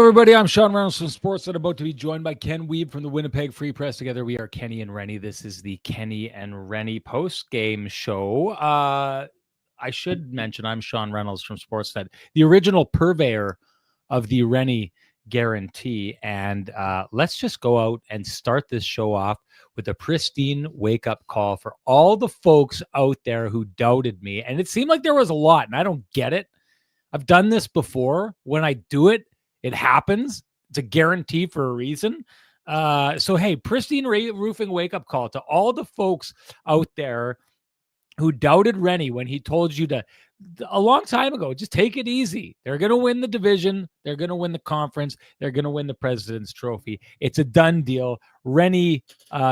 everybody. I'm Sean Reynolds from Sportsnet, about to be joined by Ken Wiebe from the Winnipeg Free Press. Together, we are Kenny and Renny. This is the Kenny and Renny post-game show. I should mention I'm Sean Reynolds from Sportsnet, the original purveyor of the Renny guarantee. And let's just go out and start this show off with a pristine wake-up call for all the folks out there who doubted me. And it seemed like there was a lot, and I don't get it. I've done this before. When I do it, it happens. It's a guarantee for a reason. So, hey, pristine roofing wake-up call to all the folks out there who doubted Renny when he told you to, a long time ago, just take it easy. They're going to win the division. They're going to win the conference. They're going to win the President's Trophy. It's a done deal. Renny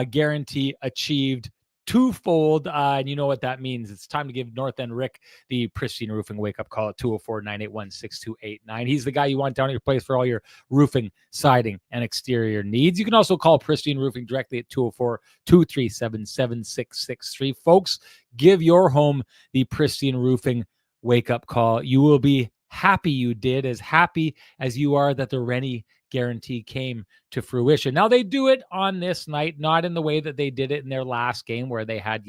guarantee achieved twofold. And you know what that means. It's time to give North End Rick the pristine roofing wake-up call at 204-981-6289. He's the guy you want down at your place for all your roofing, siding, and exterior needs. You can also call Pristine Roofing directly at 204-237-7663. Folks, give your home the pristine roofing wake-up call. You will be happy you did, as happy as you are that the Renny guarantee came to fruition. Now, they do it on this night, not in the way that they did it in their last game where they had,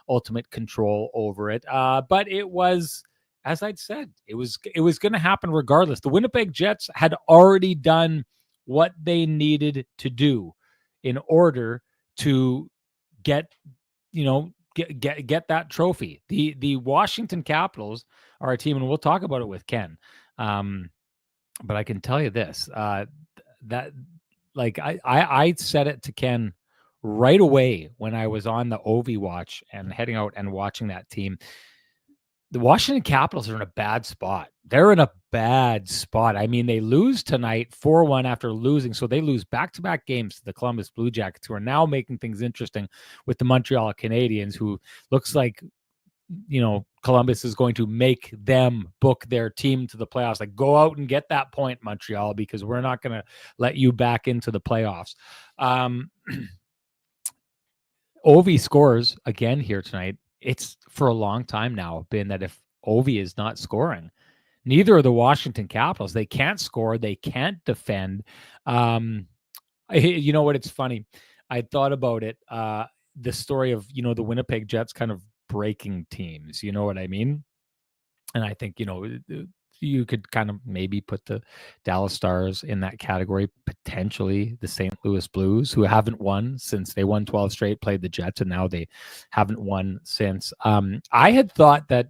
ultimate control over it. But it was, as I'd said, it was going to happen regardless. The Winnipeg Jets had already done what they needed to do in order to get that trophy. The Washington Capitals are a team, and we'll talk about it with Ken. But I can tell you this, that like I said it to Ken right away when I was on the Ovi watch and heading out and watching that team. The Washington Capitals are in a bad spot. They're in a bad spot. I mean, they lose tonight 4-1 after losing. So they lose back-to-back games to the Columbus Blue Jackets, who are now making things interesting with the Montreal Canadiens, who looks like, Columbus is going to make them book their team to the playoffs. Like, go out and get that point, Montreal, because we're not going to let you back into the playoffs. Ovi scores again here tonight. It's for a long time now been that if Ovi is not scoring, neither are the Washington Capitals. They can't score. They can't defend. You know what? It's funny. I thought about it. The story of, the Winnipeg Jets kind of breaking teams. You know what I mean? And I think, you could kind of maybe put the Dallas Stars in that category, potentially the St. Louis Blues, who haven't won since they won 12 straight, played the Jets, and now they haven't won since. I had thought that,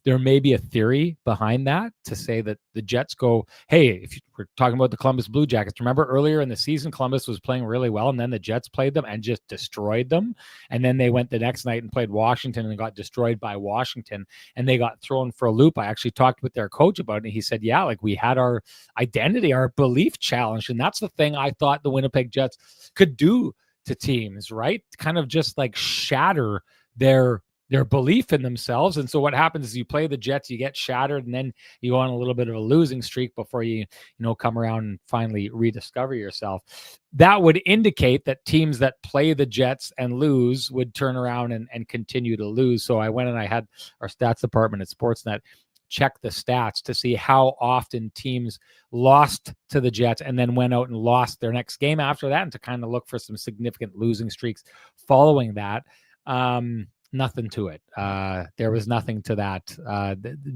there may be a theory behind that to say that the Jets go, hey, if we're talking about the Columbus Blue Jackets, remember earlier in the season, Columbus was playing really well, and then the Jets played them and just destroyed them. And then they went the next night and played Washington and got destroyed by Washington, and they got thrown for a loop. I actually talked with their coach about it, and he said, yeah, like, we had our identity, our belief challenged. And that's the thing I thought the Winnipeg Jets could do to teams, right? Kind of just like shatter their belief in themselves. And so what happens is you play the Jets, you get shattered, and then you go on a little bit of a losing streak before you come around and finally rediscover yourself. That would indicate that teams that play the Jets and lose would turn around and continue to lose. So I went and I had our stats department at Sportsnet check the stats to see how often teams lost to the Jets and then went out and lost their next game after that, and to kind of look for some significant losing streaks following that. Nothing to it. There was nothing to that.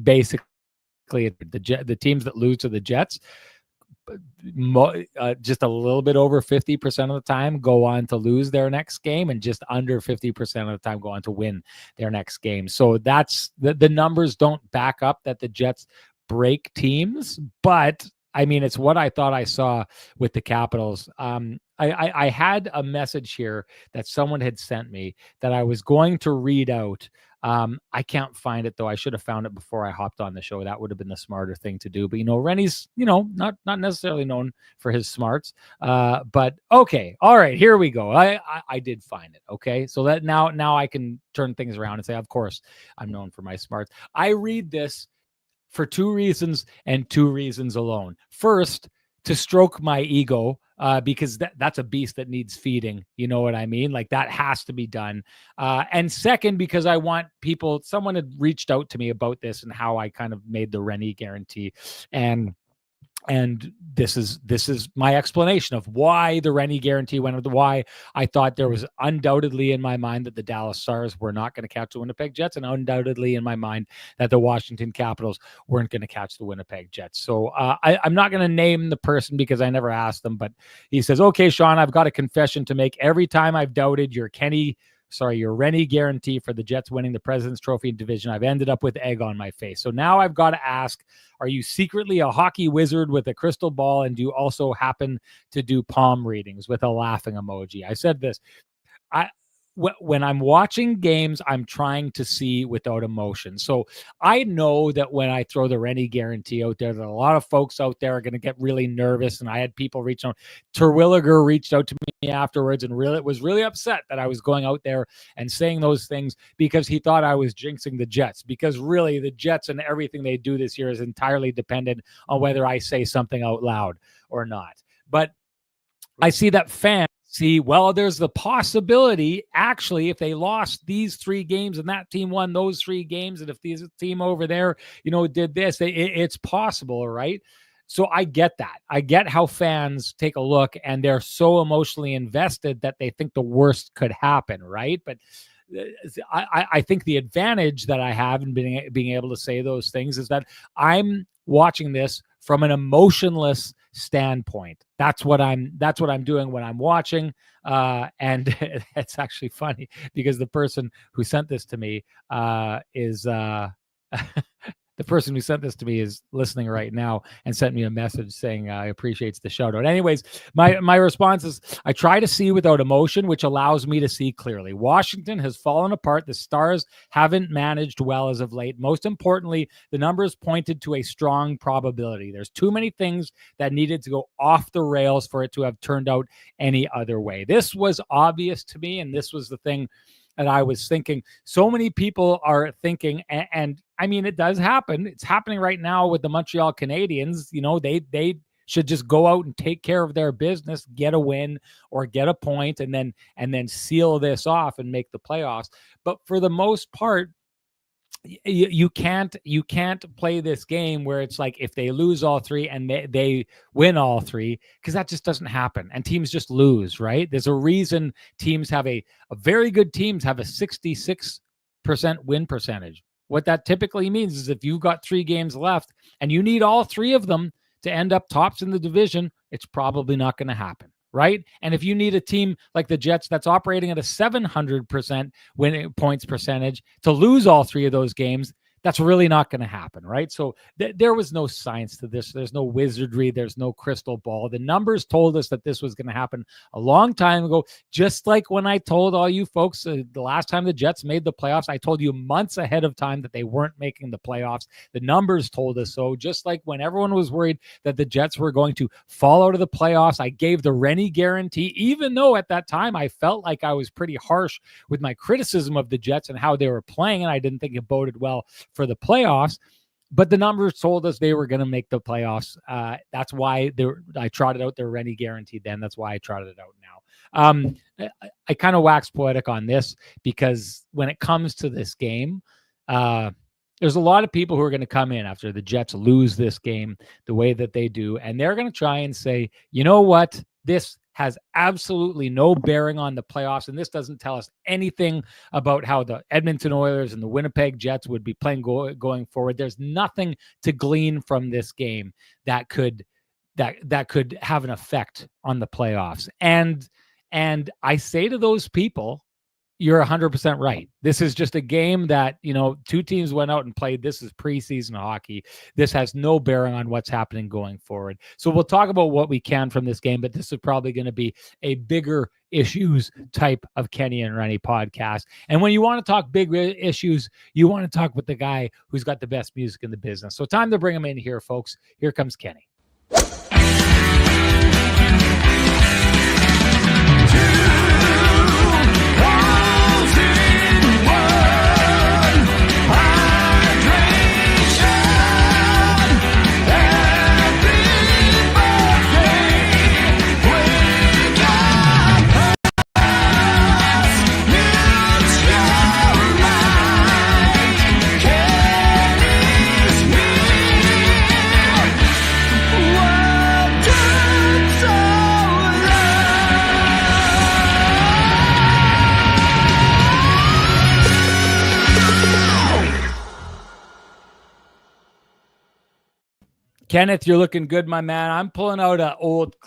Basically, the teams that lose to the Jets, just a little bit over 50% of the time go on to lose their next game, and just under 50% of the time go on to win their next game. So that's the numbers don't back up that the Jets break teams, but I mean, it's what I thought I saw with the Capitals. I had a message here that someone had sent me that I was going to read out. I can't find it, though. I should have found it before I hopped on the show. That would have been the smarter thing to do. But, Rennie's, not necessarily known for his smarts. But okay. All right, here we go. I did find it. Okay. So that now I can turn things around and say, of course, I'm known for my smarts. I read this for two reasons, and two reasons alone. First, to stroke my ego, because that's a beast that needs feeding. You know what I mean? Like, that has to be done. And second, because I want people, someone had reached out to me about this and how I kind of made the Rennie guarantee. And And this is my explanation of why the Rennie guarantee went with why I thought there was undoubtedly in my mind that the Dallas Stars were not going to catch the Winnipeg Jets, and undoubtedly in my mind that the Washington Capitals weren't going to catch the Winnipeg Jets. So I'm not going to name the person because I never asked them, but he says, okay, Sean, I've got a confession to make. Every time I've doubted your Rennie guarantee for the Jets winning the President's Trophy division, I've ended up with egg on my face. So now I've got to ask, are you secretly a hockey wizard with a crystal ball? And do you also happen to do palm readings with a laughing emoji? I said this. When I'm watching games, I'm trying to see without emotion. So I know that when I throw the Rennie guarantee out there, that a lot of folks out there are going to get really nervous. And I had people reach out. Terwilliger reached out to me afterwards and was really upset that I was going out there and saying those things because he thought I was jinxing the Jets. Because really, the Jets and everything they do this year is entirely dependent on whether I say something out loud or not. But I see that fans see, well, there's the possibility, actually, if they lost these 3 games and that team won those 3 games, and if this team over there, did this, it's possible, right? So I get that. I get how fans take a look and they're so emotionally invested that they think the worst could happen, right? But I think the advantage that I have in being able to say those things is that I'm watching this from an emotionless standpoint. That's what I'm doing when I'm watching. And it's actually funny because the person who sent this to me is the person who sent this to me is listening right now and sent me a message saying appreciates the shout out. Anyways, my response is I try to see without emotion, which allows me to see clearly. Washington has fallen apart. The Stars haven't managed well as of late. Most importantly, the numbers pointed to a strong probability. There's too many things that needed to go off the rails for it to have turned out any other way. This was obvious to me, and this was the thing that I was thinking. So many people are thinking, and I mean, it does happen. It's happening right now with the Montreal Canadiens. They should just go out and take care of their business, get a win or get a point, and then seal this off and make the playoffs. But for the most part, you can't play this game where it's like if they lose all 3 and they win all 3, because that just doesn't happen and teams just lose, right? There's a reason teams have a very good teams have a 66% win percentage. What that typically means is if you've got 3 games left and you need all 3 of them to end up tops in the division, it's probably not going to happen. Right. And if you need a team like the Jets that's operating at a 700% winning points percentage to lose all 3 of those games, that's really not going to happen. Right. So there was no science to this. There's no wizardry. There's no crystal ball. The numbers told us that this was going to happen a long time ago. Just like when I told all you folks the last time the Jets made the playoffs, I told you months ahead of time that they weren't making the playoffs. The numbers told us so. Just like when everyone was worried that the Jets were going to fall out of the playoffs, I gave the Rennie guarantee, even though at that time I felt like I was pretty harsh with my criticism of the Jets and how they were playing, and I didn't think it boded well for the playoffs. But the numbers told us they were going to make the playoffs. That's why I trotted out their Rennie guarantee then. That's why I trotted it out now. I kind of wax poetic on this because when it comes to this game, there's a lot of people who are going to come in after the Jets lose this game the way that they do, and they're going to try and say, you know what, this has absolutely no bearing on the playoffs, and this doesn't tell us anything about how the Edmonton Oilers and the Winnipeg Jets would be playing going forward. There's nothing to glean from this game that could have an effect on the playoffs. And I say to those people, you're 100% right. This is just a game that, 2 teams went out and played. This is preseason hockey. This has no bearing on what's happening going forward. So we'll talk about what we can from this game, but this is probably going to be a bigger issues type of Kenny and Rennie podcast. And when you want to talk big issues, you want to talk with the guy who's got the best music in the business. So time to bring him in here, folks. Here comes Kenny. Kenneth, you're looking good, my man. I'm pulling out a old,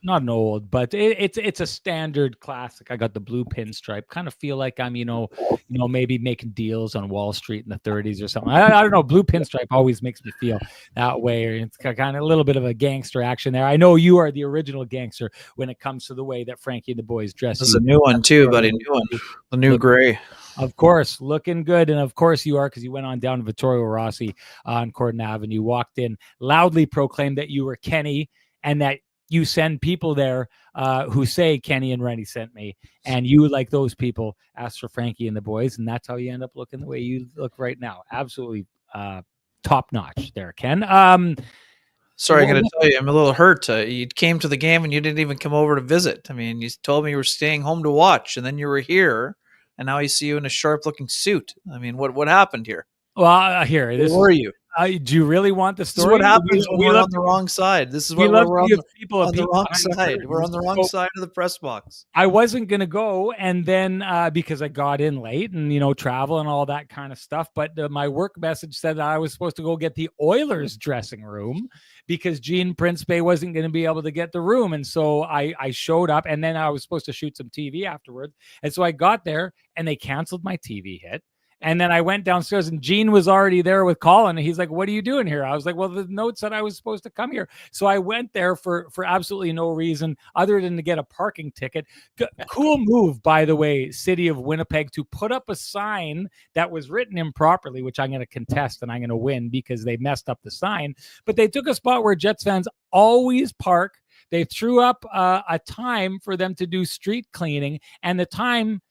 not an old, but it's a standard classic. I got the blue pinstripe. Kind of feel like I'm, maybe making deals on Wall Street in the 30s or something. I don't know. Blue pinstripe always makes me feel that way. It's kind of a little bit of a gangster action there. I know you are the original gangster when it comes to the way that Frankie and the boys dress. This is a new one too, buddy. New one, the new gray. Of course, looking good. And of course you are, because you went on down to Vittorio Rossi on Corden Avenue, walked in, loudly proclaimed that you were Kenny and that you send people there who say Kenny and Renny sent me. And you, like those people, asked for Frankie and the boys. And that's how you end up looking the way you look right now. Absolutely top notch there, Ken. Sorry, I'm going to tell you, I'm a little hurt. You came to the game and you didn't even come over to visit. I mean, you told me you were staying home to watch, and then you were here. And now I see you in a sharp-looking suit. I mean, what happened here? Well, Where were you? Do you really want the story? This is what happens when we're on the wrong side. This is what we're on the wrong side. We're on the wrong side of the press box. I wasn't going to go, and then because I got in late and, travel and all that kind of stuff. But my work message said that I was supposed to go get the Oilers dressing room because Gene Principe wasn't going to be able to get the room. And so I showed up, and then I was supposed to shoot some TV afterwards. And so I got there, and they canceled my TV hit. And then I went downstairs, and Gene was already there with Colin. And he's like, "What are you doing here?" I was like, "Well, the note said I was supposed to come here." So I went there for absolutely no reason other than to get a parking ticket. Cool move, by the way, City of Winnipeg, to put up a sign that was written improperly, which I'm going to contest and I'm going to win because they messed up the sign. But they took a spot where Jets fans always park. They threw up a time for them to do street cleaning, and the time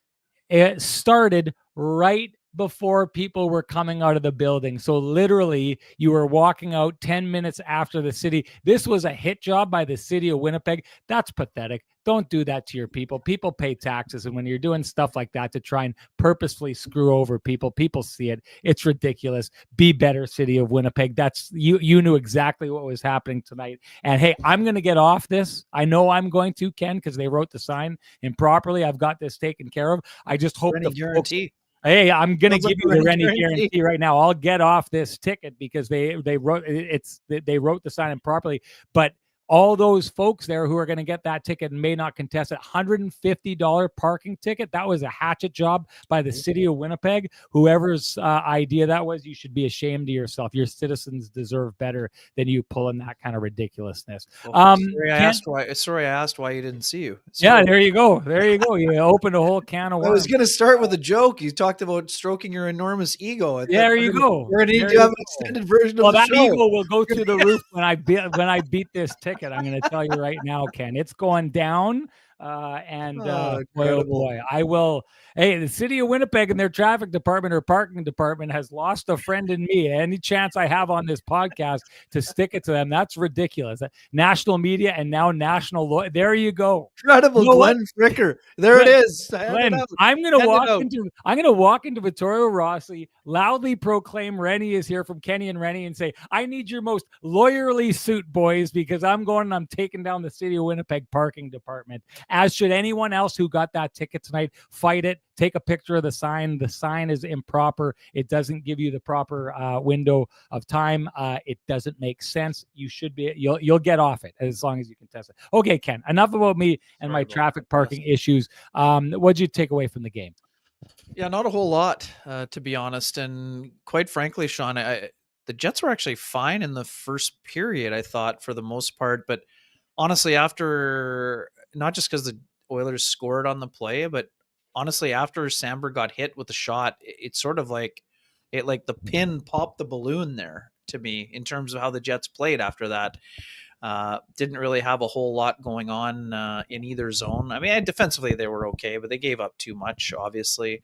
started right before people were coming out of the building. So literally you were walking out 10 minutes after the city. This was a hit job by the City of Winnipeg. That's pathetic. Don't do that to your people. People pay taxes. And when you're doing stuff like that to try and purposefully screw over people, people see it. It's ridiculous. Be better, City of Winnipeg. That's you knew exactly what was happening tonight. And hey, I'm going to get off this. I know I'm going to, Ken, because they wrote the sign improperly. I've got this taken care of. I just hope the guarantee. Hey, I'm going to give you the Renny guarantee right now. I'll get off this ticket because they wrote the sign improperly. But all those folks there who are going to get that ticket and may not contest it, $150 parking ticket. That was a hatchet job by the City of Winnipeg. Whoever's idea that was, you should be ashamed of yourself. Your citizens deserve better than you pulling that kind of ridiculousness. Sorry, I asked why you didn't see you. Yeah, there you go. There you go. You opened a whole can of worms. I was going to start with a joke. You talked about stroking your enormous ego. There you go. We're going to need to have an extended version of the show. Well, that ego will go through the roof when I beat this ticket. I'm going to tell you right now, Ken, it's going down. Boy, oh boy, I will. Hey, the City of Winnipeg and their traffic department or parking department has lost a friend in me. Any chance I have on this podcast to stick it to them, that's ridiculous. National media and now national law. There you go. Incredible, Glenn Fricker. There it is. Glenn, I'm gonna walk into Vittorio Rossi, loudly proclaim Rennie is here from Kenny and Renny, and say, "I need your most lawyerly suit, boys, because I'm going and I'm taking down the City of Winnipeg parking department." As should anyone else who got that ticket tonight. Fight it. Take a picture of the sign. The sign is improper. It doesn't give you the proper window of time. It doesn't make sense. You should be. You'll get off it as long as you can test it. Okay, Ken. Enough about me and my traffic parking issues. What'd you take away from the game? Yeah, not a whole lot, to be honest. And quite frankly, Sean, the Jets were actually fine in the first period, I thought, for the most part. But honestly, after, not just because the Oilers scored on the play, but honestly, after Samberg got hit with the shot, it's sort of like the pin popped the balloon there to me in terms of how the Jets played after that. Didn't really have a whole lot going on in either zone. I mean, defensively they were okay, but they gave up too much, obviously.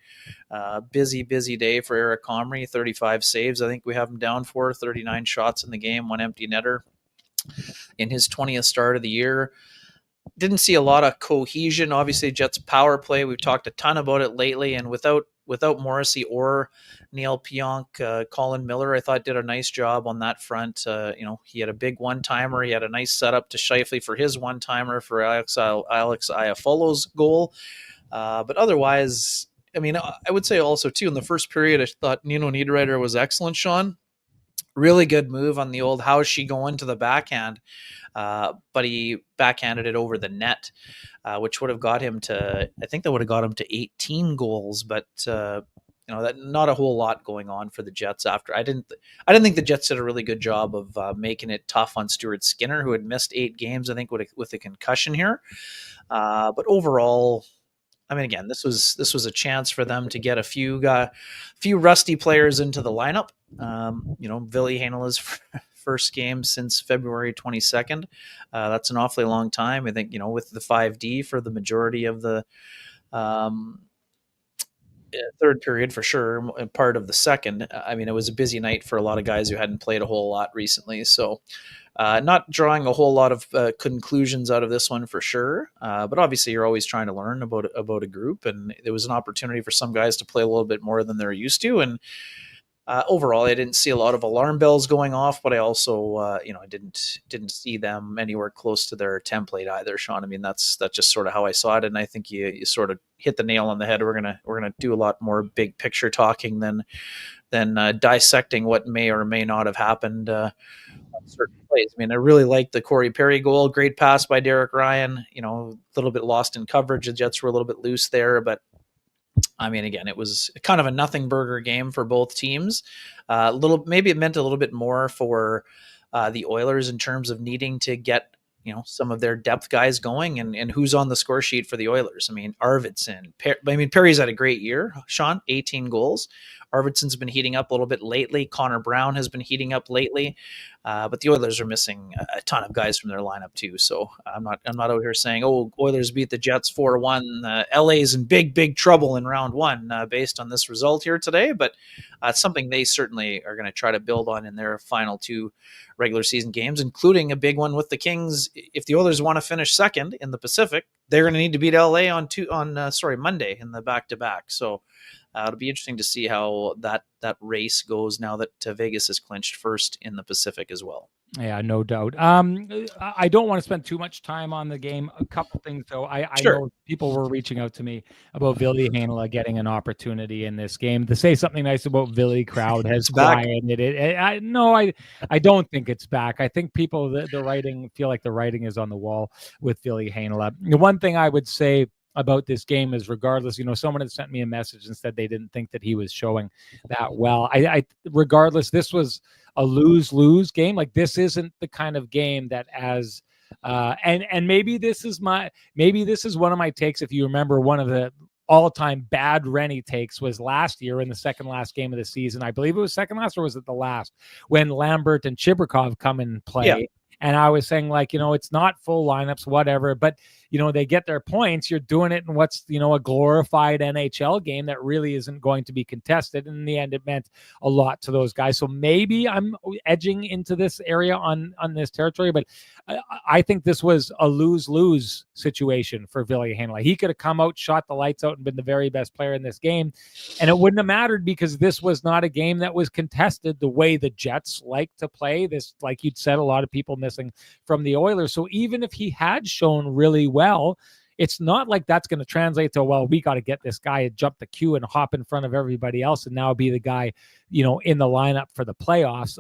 Busy day for Eric Comrie, 35 saves. I think we have him down for 39 shots in the game, 1 empty netter in his 20th start of the year. Didn't see a lot of cohesion. Obviously, Jets power play. We've talked a ton about it lately, and without Morrissey or Neil Pionk, Colin Miller, I thought did a nice job on that front. He had a big one-timer. He had a nice setup to Scheifele for his one-timer for Alex Iafolo's goal. But otherwise, I mean, I would say also too in the first period, I thought Nino Niederreiter was excellent. Sean, Really good move on the old how's she going to the backhand, but he backhanded it over the net, which would have got him to, I think that would have got him to 18 goals, but that not a whole lot going on for the Jets after. I didn't think the Jets did a really good job of making it tough on Stuart Skinner, who had missed 8 games, I think, with a concussion here. But overall, I mean, again, this was a chance for them to get a few rusty players into the lineup. Ville Heinola first game since February 22nd. That's an awfully long time. I think with the 5D for the majority of the um, third period for sure, and part of the second. I mean, it was a busy night for a lot of guys who hadn't played a whole lot recently. So not drawing a whole lot of conclusions out of this one for sure, but obviously you're always trying to learn about a group, and there was an opportunity for some guys to play a little bit more than they're used to. And overall, I didn't see a lot of alarm bells going off, but I also, I didn't see them anywhere close to their template either, Sean. I mean, that's just sort of how I saw it, and I think you sort of hit the nail on the head. We're gonna do a lot more big picture talking than dissecting what may or may not have happened on certain plays. I mean, I really liked the Corey Perry goal. Great pass by Derek Ryan. A little bit lost in coverage. The Jets were a little bit loose there, but I mean, again, it was kind of a nothing burger game for both teams. Maybe it meant a little bit more for the Oilers in terms of needing to get some of their depth guys going, and who's on the score sheet for the Oilers. I mean, Arvidsson. Perry's had a great year. Sean, 18 goals. Arvidsson's been heating up a little bit lately. Connor Brown has been heating up lately, but the Oilers are missing a ton of guys from their lineup too. So I'm not out here saying, oh, Oilers beat the Jets 4-1. LA's in big trouble in round one based on this result here today, but it's something they certainly are going to try to build on in their final 2 regular season games, including a big one with the Kings. If the Oilers want to finish second in the Pacific, they're going to need to beat LA on Monday in the back-to-back. So it'll be interesting to see how that race goes now that Vegas has clinched first in the Pacific as well. Yeah, no doubt. I don't want to spend too much time on the game. A couple things, though. I Sure. know people were reaching out to me about Ville Heinola getting an opportunity in this game. To say something nice about Ville, crowd has It's back. quieted it. I don't think it's back. I think people, the writing, feel like the writing is on the wall with Ville Heinola. The one thing I would say about this game is, regardless, someone had sent me a message and said they didn't think that he was showing that well. Regardless, this was a lose-lose game. Like, this isn't the kind of game that, as and maybe this is one of my takes. If you remember, one of the all-time bad Renny takes was last year in the second last game of the season. I believe it was second last, or was it the last, when Lambert and Chibrikov come and play. Yeah. And I was saying, like, it's not full lineups, whatever, but they get their points. You're doing it in what's, a glorified NHL game that really isn't going to be contested. And in the end, it meant a lot to those guys. So maybe I'm edging into this area on this territory, but I think this was a lose-lose situation for Ville Heinola. He could have come out, shot the lights out, and been the very best player in this game, and it wouldn't have mattered, because this was not a game that was contested the way the Jets like to play. This, like you'd said, a lot of people missing from the Oilers. So even if he had shown really well, it's not like that's going to translate to, well, we got to get this guy and jump the queue and hop in front of everybody else and now be the guy, in the lineup for the playoffs.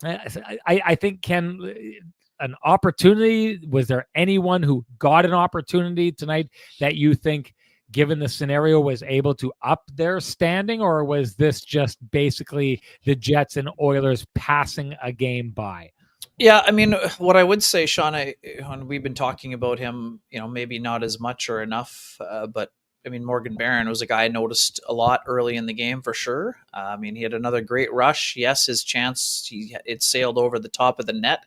I think, Ken, an opportunity, was there anyone who got an opportunity tonight that you think, given the scenario, was able to up their standing, or was this just basically the Jets and Oilers passing a game by? Yeah, I mean, what I would say, Sean, we've been talking about him, maybe not as much or enough, but I mean, Morgan Barron was a guy I noticed a lot early in the game for sure. I mean, he had another great rush. Yes, his chance, it sailed over the top of the net.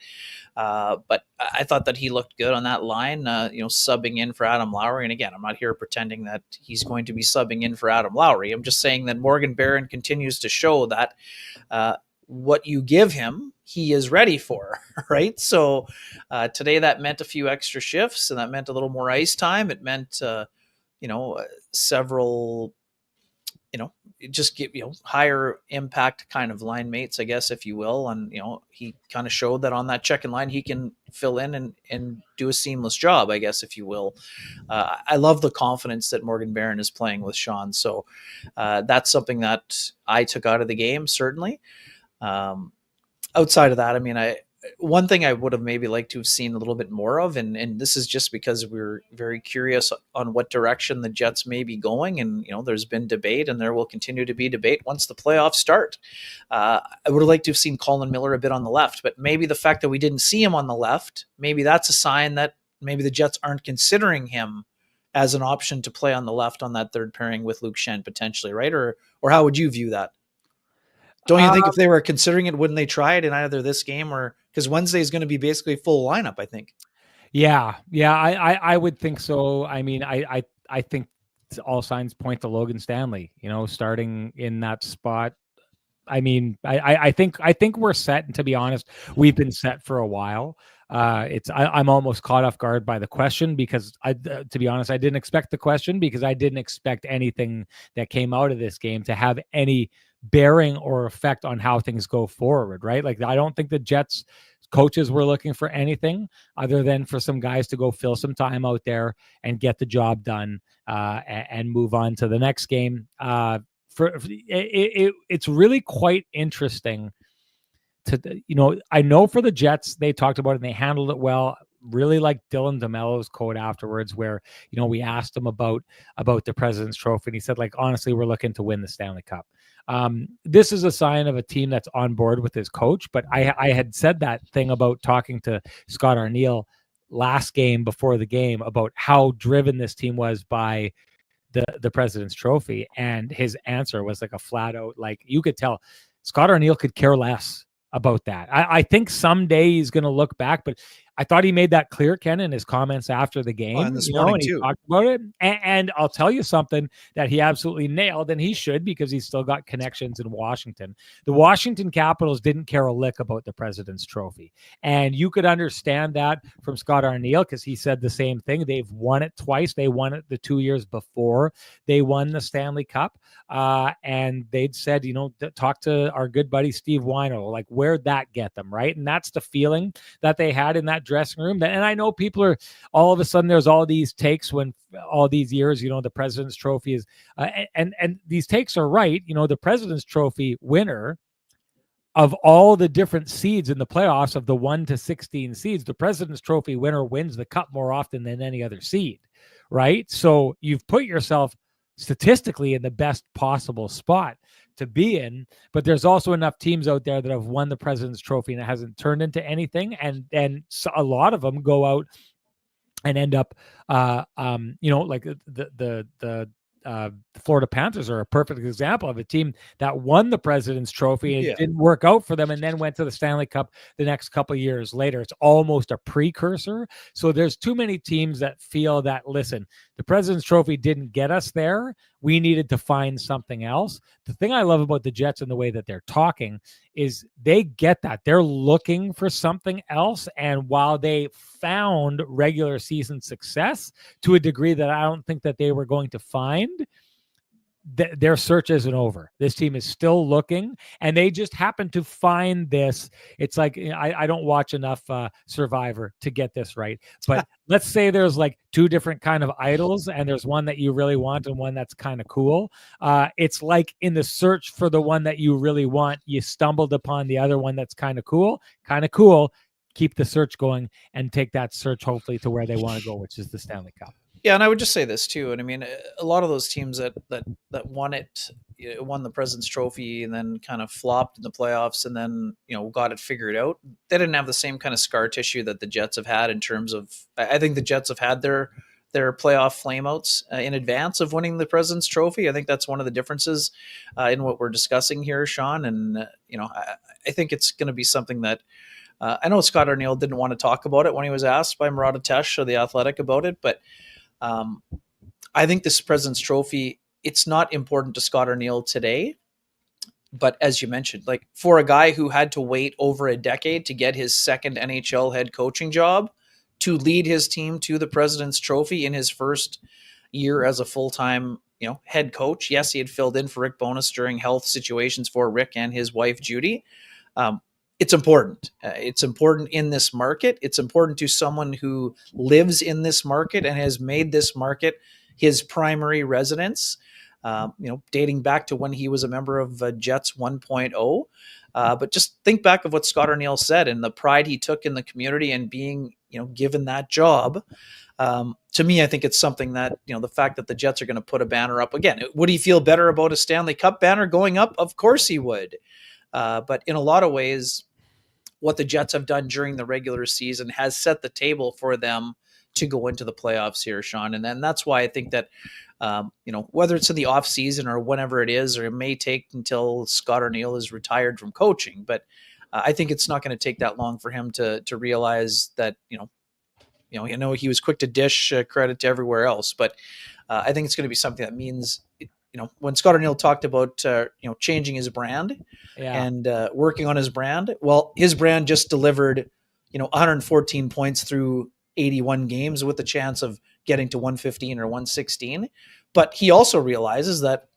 But I thought that he looked good on that line, subbing in for Adam Lowry. And again, I'm not here pretending that he's going to be subbing in for Adam Lowry. I'm just saying that Morgan Barron continues to show that what you give him, he is ready for, right? So today that meant a few extra shifts, and that meant a little more ice time. It meant, several just get, higher impact kind of line mates, I guess, if you will. And, he kind of showed that on that checking line, he can fill in and do a seamless job, I guess, if you will. I love the confidence that Morgan Barron is playing with Sean. So that's something that I took out of the game, certainly. Um, Outside of that, I mean, one thing I would have maybe liked to have seen a little bit more of, and this is just because we're very curious on what direction the Jets may be going, and there's been debate, and there will continue to be debate once the playoffs start. I would have liked to have seen Colin Miller a bit on the left, but maybe the fact that we didn't see him on the left, maybe that's a sign that maybe the Jets aren't considering him as an option to play on the left on that third pairing with Luke Shen potentially, right? Or how would you view that? Don't you think if they were considering it, wouldn't they try it in either this game or because Wednesday is going to be basically full lineup, I think. Yeah, I would think so. I mean, I think all signs point to Logan Stanley, starting in that spot. I mean, I think we're set, and to be honest, we've been set for a while. I'm almost caught off guard by the question because to be honest, I didn't expect the question because I didn't expect anything that came out of this game to have any bearing or effect on how things go forward, right? Like, I don't think the Jets coaches were looking for anything other than for some guys to go fill some time out there and get the job done and move on to the next game. It's really quite interesting I know for the Jets, they talked about it and they handled it well. Really like Dylan DeMello's quote afterwards where, we asked him about the President's Trophy and he said, like, honestly, we're looking to win the Stanley Cup. This is a sign of a team that's on board with his coach, but I had said that thing about talking to Scott Arniel last game before the game about how driven this team was by the President's Trophy, and his answer was like a flat out, like, you could tell Scott Arniel could care less about that. I think someday he's going to look back, but I thought he made that clear, Ken, in his comments after the game, and this morning and he too. talked about it. And I'll tell you something that he absolutely nailed, and he should, because he's still got connections in Washington. The Washington Capitals didn't care a lick about the President's Trophy. And you could understand that from Scott Arniel because he said the same thing. They've won it twice. They won it the 2 years before they won the Stanley Cup. And they'd said, talk to our good buddy Steve Weiner, like, where'd that get them, right? And that's the feeling that they had in that dressing room. And I know people are all of a sudden, there's all these takes when all these years, the President's Trophy is, and these takes are right. The President's Trophy winner of all the different seeds in the playoffs of the 1 to 16 seeds, the President's Trophy winner wins the cup more often than any other seed, right? So you've put yourself statistically in the best possible spot to be in, but there's also enough teams out there that have won the President's Trophy and it hasn't turned into anything, and so a lot of them go out and end up like the Florida Panthers are a perfect example of a team that won the President's Trophy and it didn't work out for them, and then went to the Stanley Cup the next couple of years later. It's almost a precursor. So there's too many teams that feel that, listen, the President's Trophy didn't get us there. We needed to find something else. The thing I love about the Jets and the way that they're talking is they get that. They're looking for something else. And while they found regular season success to a degree that I don't think that they were going to find, their search isn't over. This team is still looking, and they just happen to find this. It's like, I don't watch enough Survivor to get this right, but let's say there's like two different kind of idols, and there's one that you really want and one that's kind of cool. It's like in the search for the one that you really want, you stumbled upon the other one that's kind of cool. Keep the search going and take that search hopefully to where they want to go, which is the Stanley Cup. Yeah, and I would just say this too. And I mean, a lot of those teams that won won the President's Trophy and then kind of flopped in the playoffs and then got it figured out. They didn't have the same kind of scar tissue that the Jets have had in terms of. I think the Jets have had their playoff flameouts in advance of winning the President's Trophy. I think that's one of the differences in what we're discussing here, Sean. And I think it's going to be something that. I know Scott Arniel didn't want to talk about it when he was asked by Murat Atesh of The Athletic about it, but I think this President's Trophy, it's not important to Scott Arniel today. But as you mentioned, like for a guy who had to wait over a decade to get his second NHL head coaching job, to lead his team to the President's Trophy in his first year as a full-time head coach. Yes, he had filled in for Rick Bowness during health situations for Rick and his wife, Judy. It's important. It's important in this market. It's important to someone who lives in this market and has made this market his primary residence, dating back to when he was a member of Jets 1.0. But just think back of what Scott Arniel said and the pride he took in the community and being, given that job. To me, I think it's something that, the fact that the Jets are going to put a banner up again, would he feel better about a Stanley Cup banner going up? Of course he would. But in a lot of ways, what the Jets have done during the regular season has set the table for them to go into the playoffs here, Sean. And then that's why I think that, whether it's in the off season or whenever it is, or it may take until Scott Arniel is retired from coaching, but I think it's not going to take that long for him to realize that, he was quick to dish credit to everywhere else, but I think it's going to be something that means, when Scott Arniel talked about, changing his brand and working on his brand, well, his brand just delivered, 114 points through 81 games with the chance of getting to 115 or 116. But he also realizes that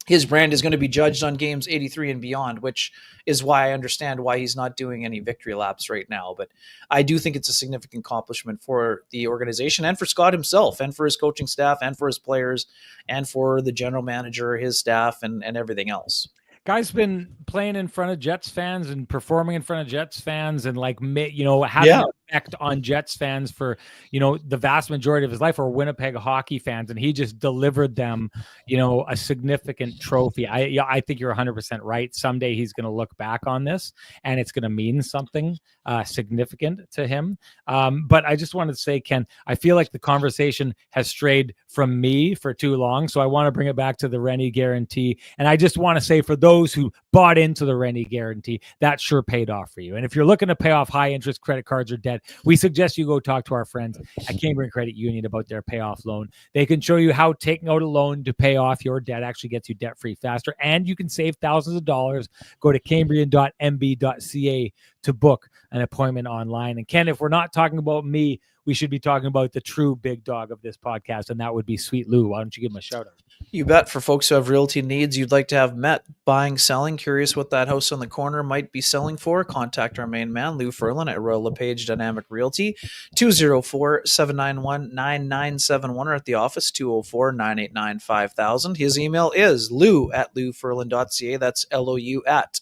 his brand is going to be judged on games 83 and beyond, which is why I understand why he's not doing any victory laps right now. But I do think it's a significant accomplishment for the organization and for Scott himself and for his coaching staff and for his players and for the general manager, his staff, and everything else. Guy's been playing in front of Jets fans and performing in front of Jets fans and having an effect on Jets fans for, the vast majority of his life, or Winnipeg hockey fans. And he just delivered them, a significant trophy. I think you're 100% right. Someday he's going to look back on this and it's going to mean something significant to him. But I just wanted to say, Ken, I feel like the conversation has strayed from me for too long. So I want to bring it back to the Rennie guarantee. And I just want to say, for those who bought into the Rennie guarantee, that sure paid off for you. And if you're looking to pay off high interest credit cards or debt, we suggest you go talk to our friends at Cambrian Credit Union about their payoff loan. They can show you how taking out a loan to pay off your debt actually gets you debt free faster, and you can save thousands of dollars. Go to cambrian.mb.ca to book an appointment online. And Ken, if we're not talking about me, we should be talking about the true big dog of this podcast, and that would be Sweet Lou. Why don't you give him a shout out? You bet. For folks who have realty needs you'd like to have met, buying, selling, curious what that house on the corner might be selling for, contact our main man, Lou Ferlin at Royal LePage Dynamic Realty, 204-791-9971, or at the office, 204-989-5000. His email is lou@louferlin.ca. That's LOU at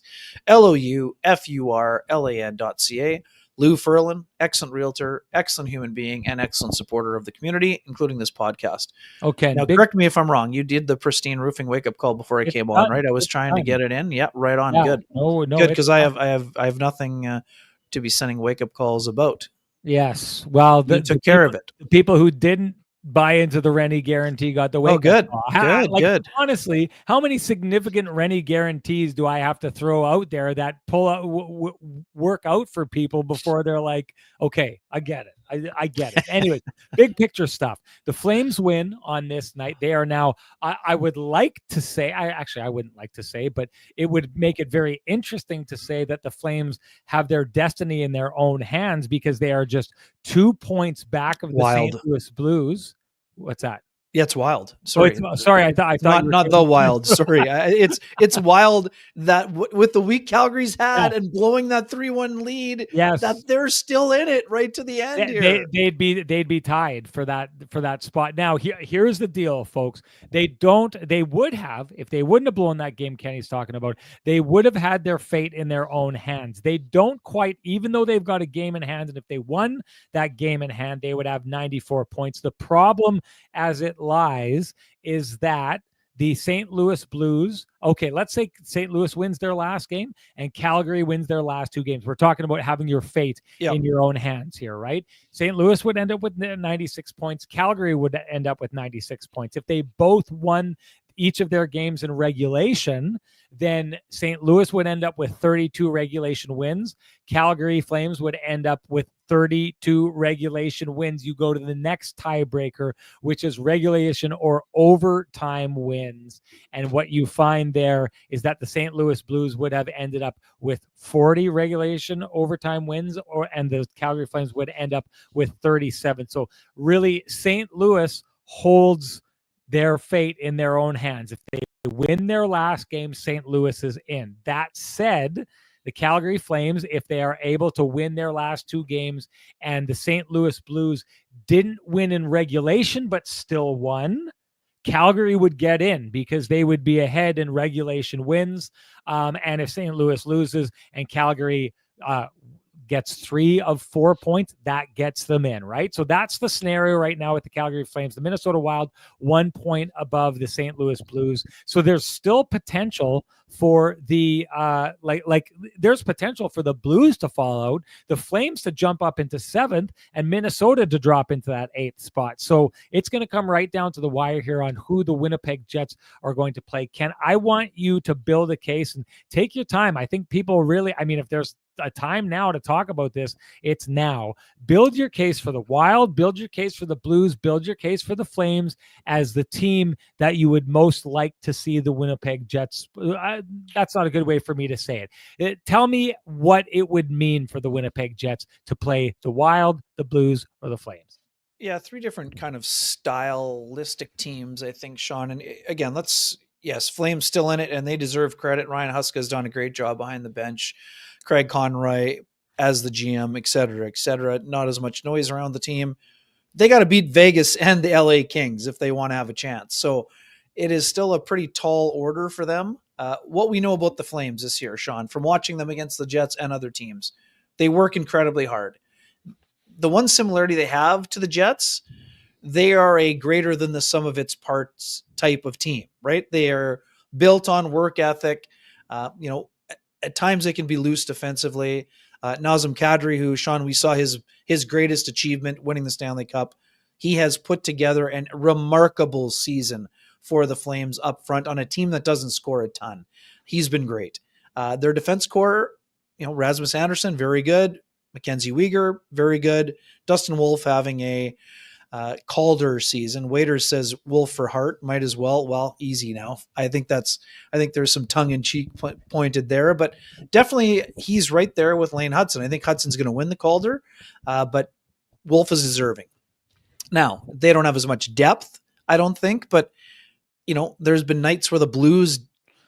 LOUFURLAN.ca. Lou Ferlin, excellent realtor, excellent human being, and excellent supporter of the community, including this podcast. Okay. Now, correct me if I'm wrong. You did the pristine roofing wake-up call before I came on, right? I was trying to get it in. Yeah, right on. Yeah, good. No, good, because I have nothing to be sending wake-up calls about. Yes. Well, you took care of it. The people who didn't buy into the Rennie guarantee got the wake good. Good, good. Honestly, how many significant Rennie guarantees do I have to throw out there that pull out work out for people before they're like, okay, I get it. I get it. Anyways, big picture stuff. The Flames win on this night. They are now, I would like to say, I wouldn't like to say, but it would make it very interesting to say that the Flames have their destiny in their own hands, because they are just 2 points back of the St. Louis Blues. What's that? Yeah, it's wild. Sorry, I thought not the wild. Sorry, it's wild that with the week Calgary's had and blowing that 3-1 lead, that they're still in it right to the end. They'd be tied for that spot. Now here's the deal, folks. They would have, if they wouldn't have blown that game Kenny's talking about, they would have had their fate in their own hands. They don't quite, even though they've got a game in hand, and if they won that game in hand, they would have 94 points. The problem as it lies is that the St. Louis Blues, okay, let's say St. Louis wins their last game and Calgary wins their last 2 games. We're talking about having your fate in your own hands here, right? St. Louis would end up with 96 points. Calgary would end up with 96 points. If they both won each of their games in regulation, then St. Louis would end up with 32 regulation wins. Calgary Flames would end up with 32 regulation wins. You go to the next tiebreaker, which is regulation or overtime wins. And what you find there is that the St. Louis Blues would have ended up with 40 regulation overtime wins, and the Calgary Flames would end up with 37. So really, St. Louis holds their fate in their own hands. If they win their last game, St. Louis is in. That said, the Calgary Flames, if they are able to win their last 2 games, and the St. Louis Blues didn't win in regulation but still won, Calgary would get in because they would be ahead in regulation wins. And if St. Louis loses and Calgary gets 3 of 4 points, that gets them in, right? So that's the scenario right now with the Calgary Flames. The Minnesota Wild 1 point above the St. Louis Blues. So there's still potential for the there's potential for the Blues to fall out, the Flames to jump up into 7th, and Minnesota to drop into that 8th spot. So it's going to come right down to the wire here on who the Winnipeg Jets are going to play. Ken, I want you to build a case and take your time. I think people really, I mean, if there's a time now to talk about this, it's now. Build your case for the Wild, build your case for the Blues, build your case for the Flames as the team that you would most like to see the Winnipeg Jets. That's not a good way for me to say it. Tell me what it would mean for the Winnipeg Jets to play the Wild, the Blues, or the Flames. Yeah, 3 different kind of stylistic teams, I think, Sean. And again, yes, Flames still in it, and they deserve credit. Ryan Huska has done a great job behind the bench. Craig Conroy as the GM, et cetera, et cetera. Not as much noise around the team. They got to beat Vegas and the LA Kings if they want to have a chance. So it is still a pretty tall order for them. What we know about the Flames this year, Sean, from watching them against the Jets and other teams, they work incredibly hard. The one similarity they have to the Jets, they are a greater than the sum of its parts type of team, right? They are built on work ethic. At times they can be loose defensively. Nazem Kadri, who, Sean, we saw his greatest achievement, winning the Stanley Cup. He has put together a remarkable season for the Flames up front on a team that doesn't score a ton. He's been great. Their defense core, Rasmus Andersson, very good. Mackenzie Weegar, very good. Dustin Wolf having a Calder season. Waiters says Wolf for Hart, might as well. Well, easy now. I think there's some tongue in cheek pointed there, but definitely he's right there with Lane Hudson. I think Hudson's going to win the Calder, but Wolf is deserving. Now, they don't have as much depth, I don't think, but there's been nights where the Blues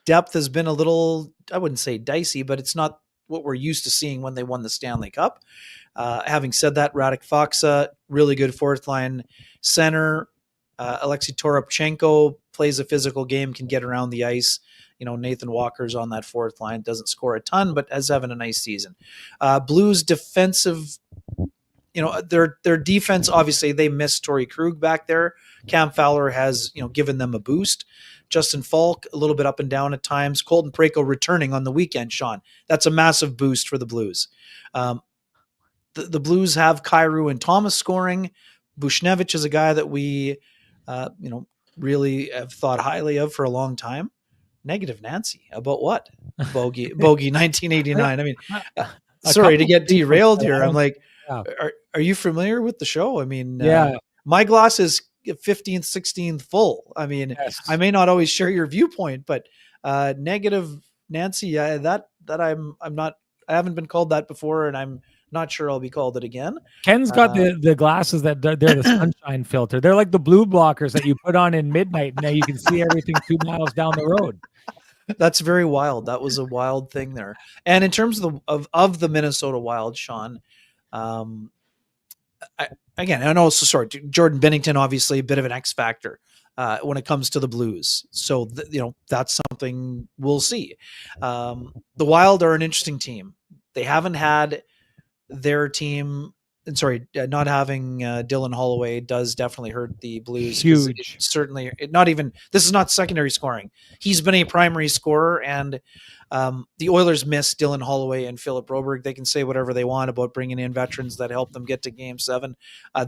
depth has been a little, I wouldn't say dicey, but it's not what we're used to seeing when they won the Stanley Cup. Having said that, Radek Faksa, really good 4th line center. Alexei Toropchenko plays a physical game, can get around the ice. Nathan Walker's on that 4th line, doesn't score a ton, but is having a nice season. Blues defensive, their defense, obviously they missed Torrey Krug back there. Cam Fowler has, given them a boost. Justin Falk, a little bit up and down at times. Colton Parayko returning on the weekend, Sean. That's a massive boost for the Blues. The Blues have Kyrou and Thomas scoring. Bushnevich is a guy that we, really have thought highly of for a long time. Negative Nancy about what? Bogey 1989. I mean, sorry to get derailed here. I'm like, are you familiar with the show? I mean, my glass is 15th, 16th full. I mean, yes. I may not always share your viewpoint, but negative Nancy, that I'm not, I haven't been called that before, and I'm not sure I'll be called it again. Ken's got the glasses that they're the sunshine filter. They're like the blue blockers that you put on in midnight, and now you can see everything 2 miles down the road. That's very wild. That was a wild thing there. And in terms of the Minnesota Wild, Sean, I know. So sorry, Jordan Binnington, obviously a bit of an X factor when it comes to the Blues. So that's something we'll see. The Wild are an interesting team. They haven't had their team. And sorry, not having Dylan Holloway does definitely hurt the Blues. Huge. Certainly, this is not secondary scoring. He's been a primary scorer, and the Oilers miss Dylan Holloway and Philip Broberg. They can say whatever they want about bringing in veterans that help them get to Game 7.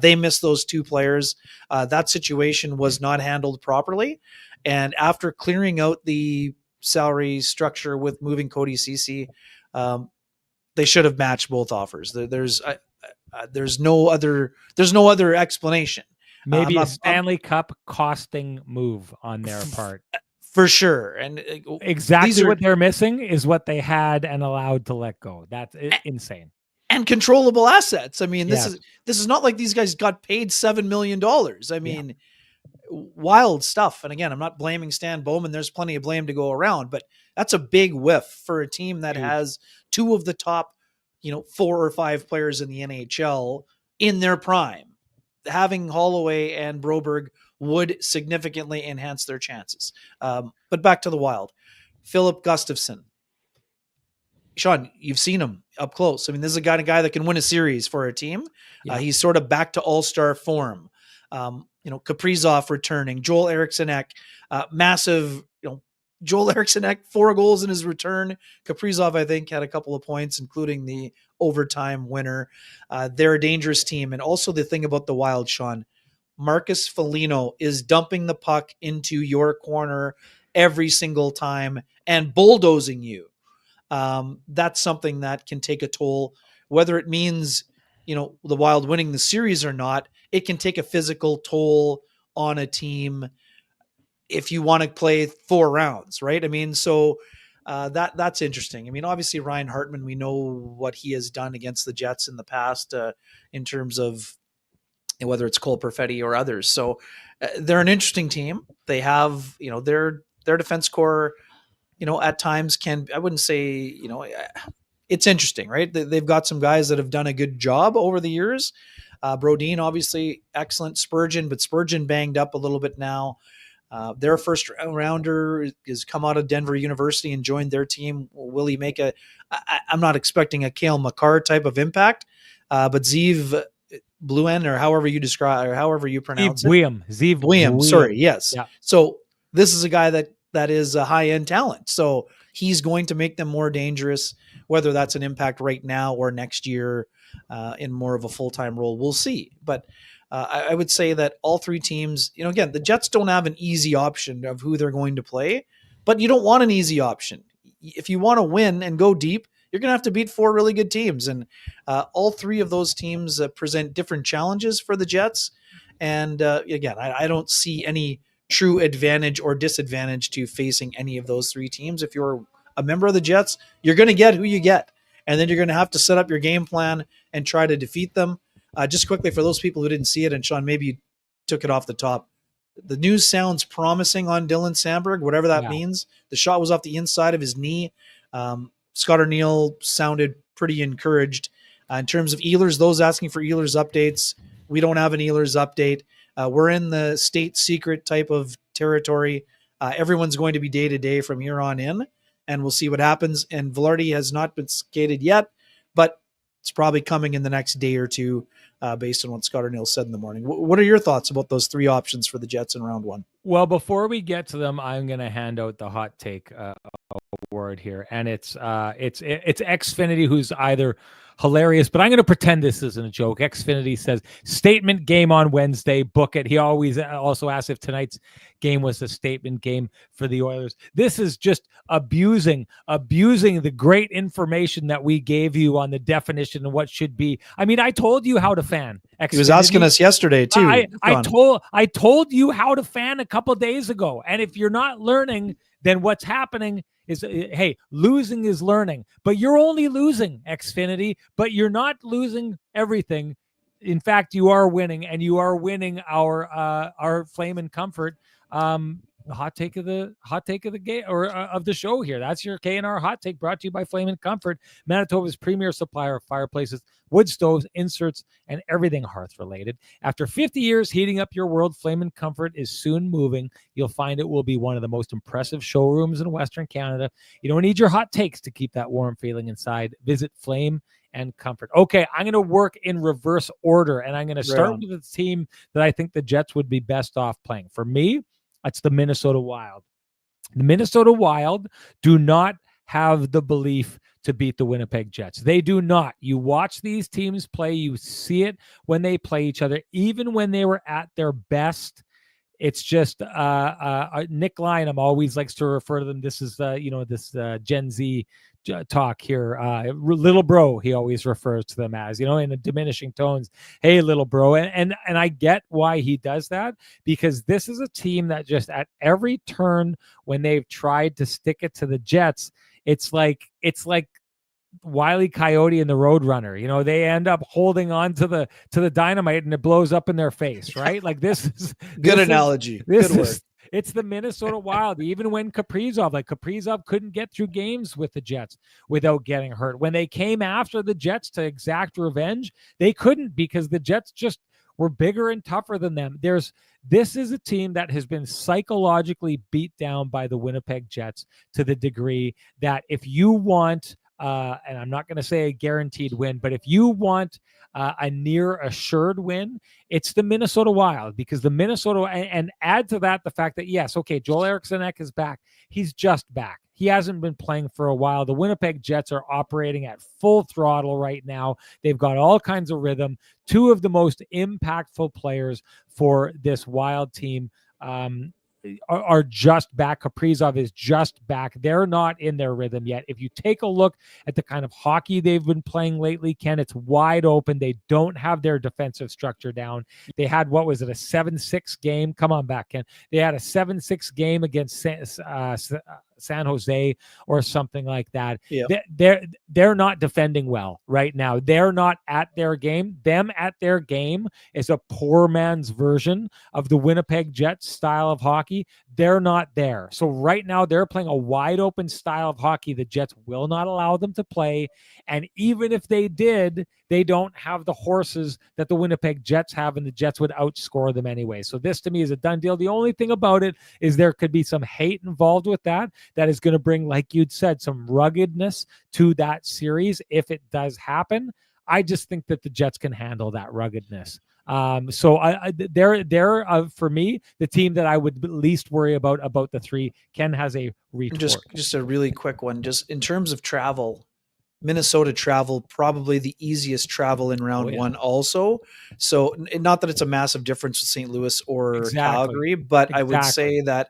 They miss those 2 players. That situation was not handled properly, and after clearing out the salary structure with moving Cody Ceci, they should have matched both offers. There's no other explanation. Maybe a Stanley Cup costing move on their part. For sure. And exactly what they're missing is what they had and allowed to let go. That's insane. And controllable assets. I mean, this is not like these guys got paid $7 million. I mean, Wild stuff. And again, I'm not blaming Stan Bowman. There's plenty of blame to go around, but that's a big whiff for a team that Huge. has two of the top, 4 or 5 players in the NHL in their prime. Having Holloway and Broberg would significantly enhance their chances. But back to the Wild. Philip Gustafson. Sean, you've seen him up close. I mean, this is a guy that can win a series for a team. Yeah. He's sort of back to all-star form. Kaprizov returning, Joel Eriksson Ek, massive, Joel Eriksson Ek, 4 goals in his return. Kaprizov, I think, had a couple of points, including the overtime winner. They're a dangerous team. And also the thing about the Wild, Sean, Marcus Foligno is dumping the puck into your corner every single time and bulldozing you. That's something that can take a toll, whether it means, the Wild winning the series or not. It can take a physical toll on a team if you want to play 4 rounds, right? I mean, so that's interesting. I mean, obviously Ryan Hartman, we know what he has done against the Jets in the past in terms of whether it's Cole Perfetti or others. So they're an interesting team. They have, their defense core, at times I wouldn't say, it's interesting, right? They've got some guys that have done a good job over the years. Brodin, obviously excellent. Spurgeon, but Spurgeon banged up a little bit now. Their first rounder is come out of Denver University and joined their team. Will he make I'm not expecting a Cale Makar type of impact, but Zeev Bluen, or however you describe, or however you pronounce Zeev William, sorry, yes. Yeah. So this is a guy that is a high-end talent. So he's going to make them more dangerous, whether that's an impact right now or next year in more of a full-time role. We'll see. But I would say that all 3 teams, again, the Jets don't have an easy option of who they're going to play, but you don't want an easy option. If you want to win and go deep, you're going to have to beat 4 really good teams. And all 3 of those teams present different challenges for the Jets. And again, I don't see any true advantage or disadvantage to facing any of those 3 teams. If you're a member of the Jets, you're going to get who you get. And then you're going to have to set up your game plan and try to defeat them. Just quickly, for those people who didn't see it, and Sean, maybe you took it off the top, the news sounds promising on Dylan Sandberg, whatever that means. The shot was off the inside of his knee. Scott O'Neill sounded pretty encouraged. In terms of Ehlers, those asking for Ehlers updates, we don't have an Ehlers update. We're in the state secret type of territory. Everyone's going to be day-to-day from here on in, and we'll see what happens. And Velarde has not been skated yet, but it's probably coming in the next day or two based on what Scott O'Neill said in the morning. What are your thoughts about those 3 options for the Jets in round 1? Well, before we get to them, I'm going to hand out the hot take award here, and it's Xfinity, who's either hilarious, but I'm going to pretend this isn't a joke. Xfinity says, statement game on Wednesday, book it. He always also asks if tonight's game was a statement game for the Oilers. This is just abusing the great information that we gave you on the definition of what should be. I mean, I told you how to fan. Xfinity. He was asking us yesterday too. I told you how to fan a couple days ago. And if you're not learning, then what's happening is, hey, losing is learning. But you're only losing, Xfinity, but you're not losing everything. In fact, you are winning, and you are winning our Flame and Comfort. The hot take of the game, or of the show here. That's your K&R hot take, brought to you by Flame and Comfort, Manitoba's premier supplier of fireplaces, wood stoves, inserts, and everything hearth related. After 50 years heating up your world, Flame and Comfort is soon moving. You'll find it will be one of the most impressive showrooms in Western Canada. You don't need your hot takes to keep that warm feeling inside. Visit Flame and Comfort. Okay, I'm going to work in reverse order, and I'm going to start with the team that I think the Jets would be best off playing. For me, that's the Minnesota Wild. The Minnesota Wild do not have the belief to beat the Winnipeg Jets. They do not. You watch these teams play, you see it when they play each other, even when they were at their best. It's just Nick Lynam always likes to refer to them. This is this Gen Z talk here. Little bro, he always refers to them as, in the diminishing tones. Hey, little bro. And I get why he does that, because this is a team that just at every turn when they've tried to stick it to the Jets, it's like Wile E. Coyote and the Roadrunner. You know, they end up holding on to the dynamite and it blows up in their face, right? Like this is Good this is analogy. Good this word. is it's the Minnesota Wild. Even when Kaprizov couldn't get through games with the Jets without getting hurt. When they came after the Jets to exact revenge, they couldn't because the Jets just were bigger and tougher than them. This is a team that has been psychologically beat down by the Winnipeg Jets to the degree that if you want, and I'm not going to say a guaranteed win, but if you want a near assured win, it's the Minnesota Wild, because the Minnesota, and add to that the fact that, yes, okay, Joel Eriksson Ek is back. He's just back. He hasn't been playing for a while. The Winnipeg Jets are operating at full throttle right now. They've got all kinds of rhythm. Two of the most impactful players for this Wild team are just back. Kaprizov is just back. They're not in their rhythm yet. If you take a look at the kind of hockey they've been playing lately, Ken, it's wide open. They don't have their defensive structure down. They had, what was it, a 7-6 game? Come on back, Ken. They had a 7-6 game against San Jose or something like that. Yeah. They're not defending well right now. They're not at their game. Them at their game is a poor man's version of the Winnipeg Jets style of hockey. They're not there. So right now they're playing a wide open style of hockey the Jets will not allow them to play. And even if they did, they don't have the horses that the Winnipeg Jets have, and the Jets would outscore them anyway. So this to me is a done deal. The only thing about it is there could be some hate involved with that is going to bring, like you'd said, some ruggedness to that series if it does happen. I just think that the Jets can handle that ruggedness. So they're for me the team that I would least worry about the three. Ken has a retort. Just a really quick one. Just in terms of travel, Minnesota travel probably the easiest travel in round one also. So not that it's a massive difference with St. Louis or Calgary, but I would say that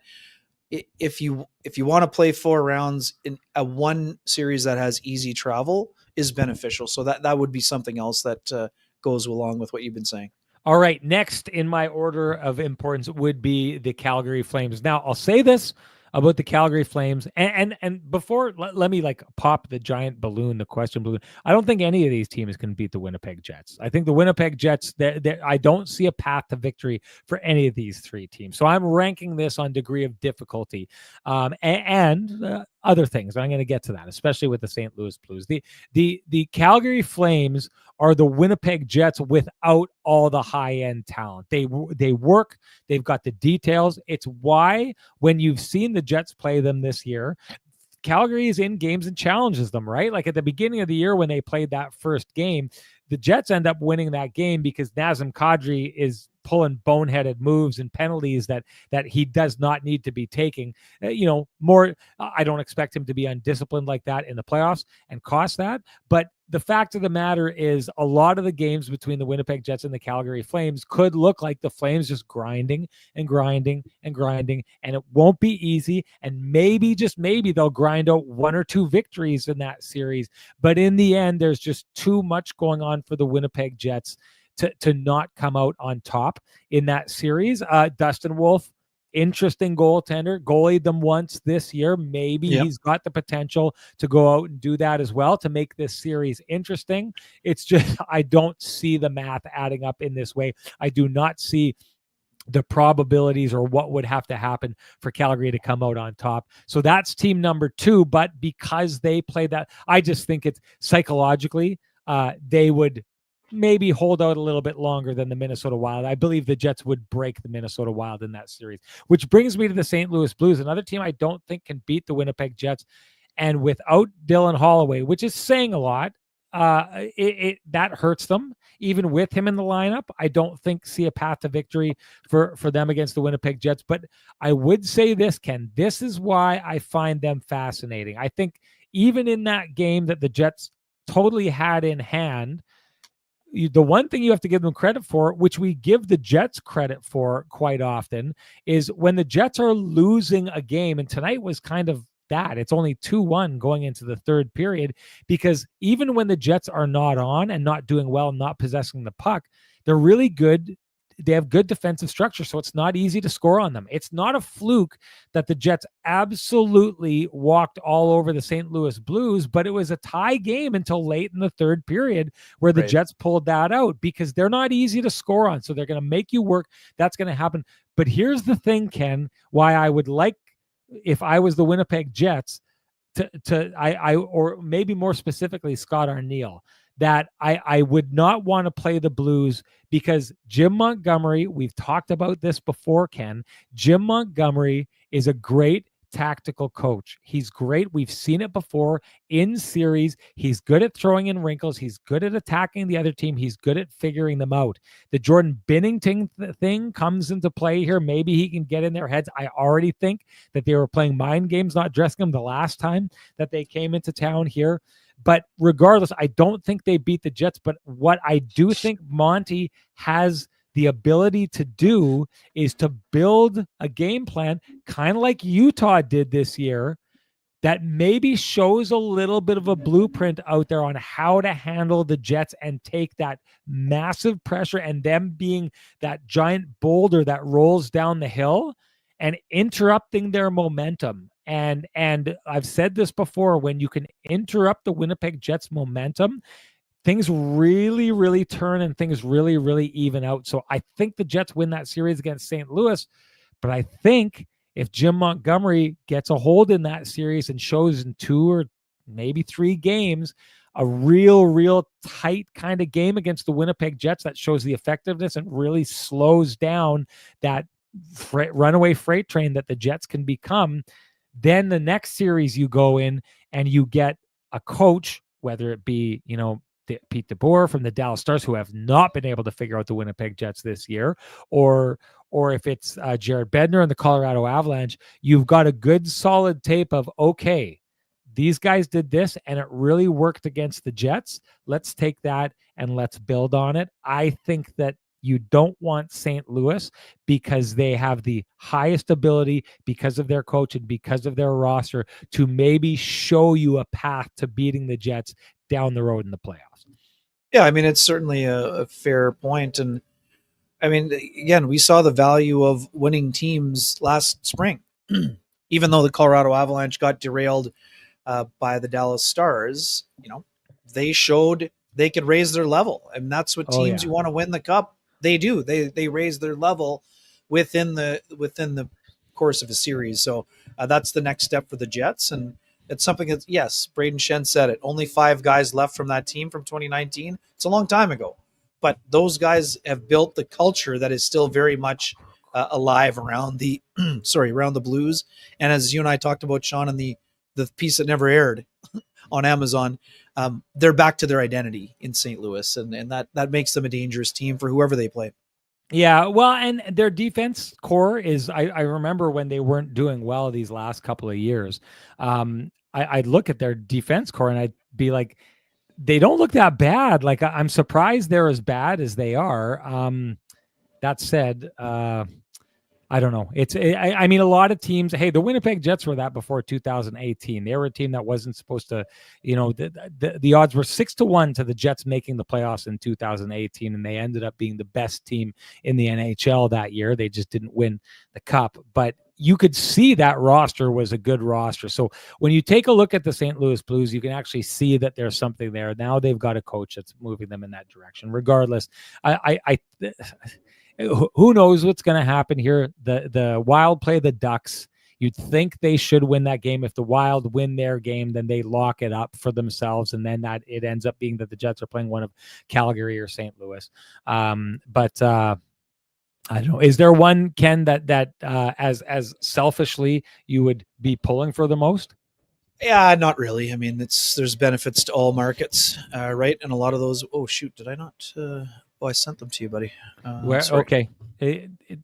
if you want to play 4 rounds in a one series that has easy travel is beneficial. So that would be something else that goes along with what you've been saying. All right, next in my order of importance would be the Calgary Flames. Now, I'll say this about the Calgary Flames, and before, let me like pop the giant balloon, the question balloon. I don't think any of these teams can beat the Winnipeg Jets. I think the Winnipeg Jets, I don't see a path to victory for any of these three teams. So I'm ranking this on degree of difficulty, and other things. I'm going to get to that, especially with the St. Louis Blues. The Calgary Flames are the Winnipeg Jets without all the high-end talent. They work. They've got the details. It's why when you've seen the Jets play them this year, Calgary is in games and challenges them, right? Like at the beginning of the year when they played that first game, the Jets end up winning that game because Nazem Kadri is pulling boneheaded moves and penalties that he does not need to be taking. I don't expect him to be undisciplined like that in the playoffs and cost that. But the fact of the matter is a lot of the games between the Winnipeg Jets and the Calgary Flames could look like the Flames just grinding and grinding and grinding, and it won't be easy. And maybe, just maybe, they'll grind out 1 or 2 victories in that series. But in the end, there's just too much going on for the Winnipeg Jets to not come out on top in that series. Dustin Wolf, interesting goaltender, goalied them once this year. Maybe he's got the potential to go out and do that as well to make this series interesting. It's just, I don't see the math adding up in this way. I do not see the probabilities or what would have to happen for Calgary to come out on top. So that's team number 2. But because they play that, I just think it's psychologically, they would maybe hold out a little bit longer than the Minnesota Wild. I believe the Jets would break the Minnesota Wild in that series, which brings me to the St. Louis Blues, another team I don't think can beat the Winnipeg Jets. And without Dylan Holloway, which is saying a lot, that hurts them. Even with him in the lineup, I don't see a path to victory for them against the Winnipeg Jets. But I would say this, Ken, this is why I find them fascinating. I think even in that game that the Jets totally had in hand, the one thing you have to give them credit for, which we give the Jets credit for quite often, is when the Jets are losing a game, and tonight was kind of that. It's only 2-1 going into the third period, because even when the Jets are not on and not doing well, not possessing the puck, they're really good good defensive structure, so it's not easy to score on them. It's not a fluke that the Jets absolutely walked all over the St. Louis Blues, but it was a tie game until late in the third period where the Right. Jets pulled that out because they're not easy to score on. So they're going to make you work. That's going to happen. But here's the thing, Ken, why I would like, if I was the Winnipeg Jets, or maybe more specifically Scott Arniel, that I would not want to play the Blues because Jim Montgomery, we've talked about this before, Ken. Jim Montgomery is a great tactical coach. He's great. We've seen it before in series. He's good at throwing in wrinkles. He's good at attacking the other team. He's good at figuring them out. The Jordan Binnington thing comes into play here. Maybe he can get in their heads. I already think that they were playing mind games, not dressing them the last time that they came into town here. But regardless, I don't think they beat the Jets. But what I do think Monty has the ability to do is to build a game plan, kind of like Utah did this year, that maybe shows a little bit of a blueprint out there on how to handle the Jets and take that massive pressure and them being that giant boulder that rolls down the hill and interrupting their momentum. And I've said this before, when you can interrupt the Winnipeg Jets momentum, things really, really turn and things really, really even out. So I think the Jets win that series against St. Louis, but I think if Jim Montgomery gets a hold in that series and shows in 2 or maybe 3 games a real tight kind of game against the Winnipeg Jets that shows the effectiveness and really slows down that runaway freight train that the Jets can become, then the next series you go in and you get a coach, whether it be, Pete DeBoer from the Dallas Stars, who have not been able to figure out the Winnipeg Jets this year, or if it's Jared Bednar and the Colorado Avalanche, you've got a good solid tape of, okay, these guys did this and it really worked against the Jets. Let's take that and let's build on it. I think that you don't want St. Louis because they have the highest ability, because of their coach and because of their roster, to maybe show you a path to beating the Jets down the road in the playoffs. Yeah, I mean, it's certainly a fair point. And I mean, again, we saw the value of winning teams last spring. Even though the Colorado Avalanche got derailed by the Dallas Stars, they showed they could raise their level. And that's what teams who want to win the cup, they do. They raise their level within the course of a series. So that's the next step for the Jets. And it's something that, yes, Braden Shen said it. Only 5 guys left from that team from 2019. It's a long time ago. But those guys have built the culture that is still very much alive around the around the Blues. And as you and I talked about, Sean, in the piece that never aired on Amazon, they're back to their identity in St. Louis, and that makes them a dangerous team for whoever they play. Yeah, well, and their defense core is, I remember when they weren't doing well these last couple of years, I'd look at their defense core and I'd be like, they don't look that bad. Like, I'm surprised they're as bad as they are. That said, I don't know. I mean, a lot of teams, hey, the Winnipeg Jets were that before 2018. They were a team that wasn't supposed to, the odds were 6-1 to the Jets making the playoffs in 2018. And they ended up being the best team in the NHL that year. They just didn't win the cup, but you could see that roster was a good roster. So when you take a look at the St. Louis Blues, you can actually see that there's something there. Now they've got a coach that's moving them in that direction. Regardless, who knows what's going to happen here? The Wild play the Ducks. You'd think they should win that game. If the Wild win their game, then they lock it up for themselves, and then that it ends up being that the Jets are playing one of Calgary or St. Louis. But I don't know. Is there one, Ken, that as selfishly you would be pulling for the most? Yeah, not really. I mean, there's benefits to all markets, right? And a lot of those. Oh shoot, did I not? I sent them to you, buddy. Okay.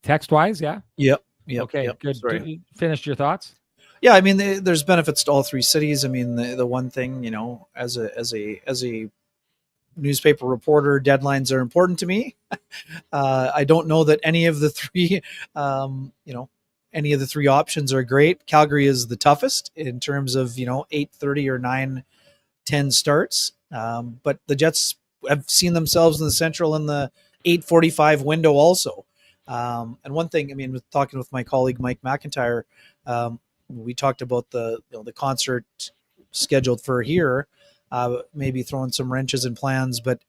Text wise, yeah. Yep. Okay. Yep. Good. Sorry. Finished your thoughts? Yeah, I mean, there's benefits to all 3 cities. I mean, the one thing, as a newspaper reporter, deadlines are important to me. I don't know that any of the 3, any of the 3 options are great. Calgary is the toughest in terms of 8:30 or 9:10 starts. But the Jets have seen themselves in the Central and the 8:45 window also. And one thing, I mean, with talking with my colleague Mike McIntyre, we talked about the concert scheduled for here, maybe throwing some wrenches in plans, but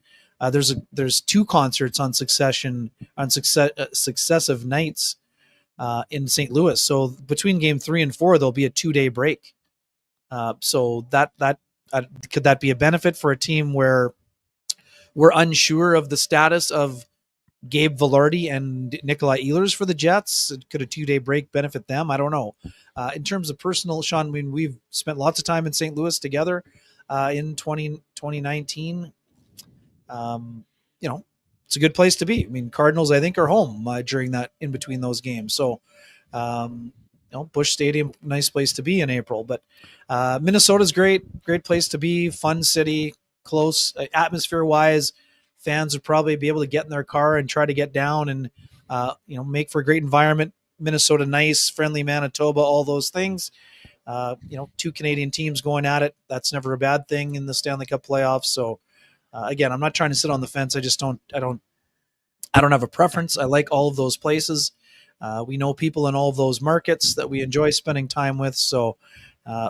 there's two concerts on successive nights in St. Louis. So between game 3 and 4, there'll be a 2-day break. So that could that be a benefit for a team where we're unsure of the status of Gabe Velarde and Nikolai Ehlers for the Jets? Could a 2-day break benefit them? I don't know. In terms of personal, Sean, I mean, we've spent lots of time in St. Louis together in 2019. It's a good place to be. I mean, Cardinals, I think, are home during that in between those games. So, Busch Stadium, nice place to be in April. But Minnesota's great place to be. Fun city, close atmosphere wise. Fans would probably be able to get in their car and try to get down and make for a great environment. Minnesota, nice, friendly Manitoba, all those things. Two Canadian teams going at it. That's never a bad thing in the Stanley Cup playoffs. So again, I'm not trying to sit on the fence. I don't have a preference. I like all of those places. We know people in all of those markets that we enjoy spending time with. So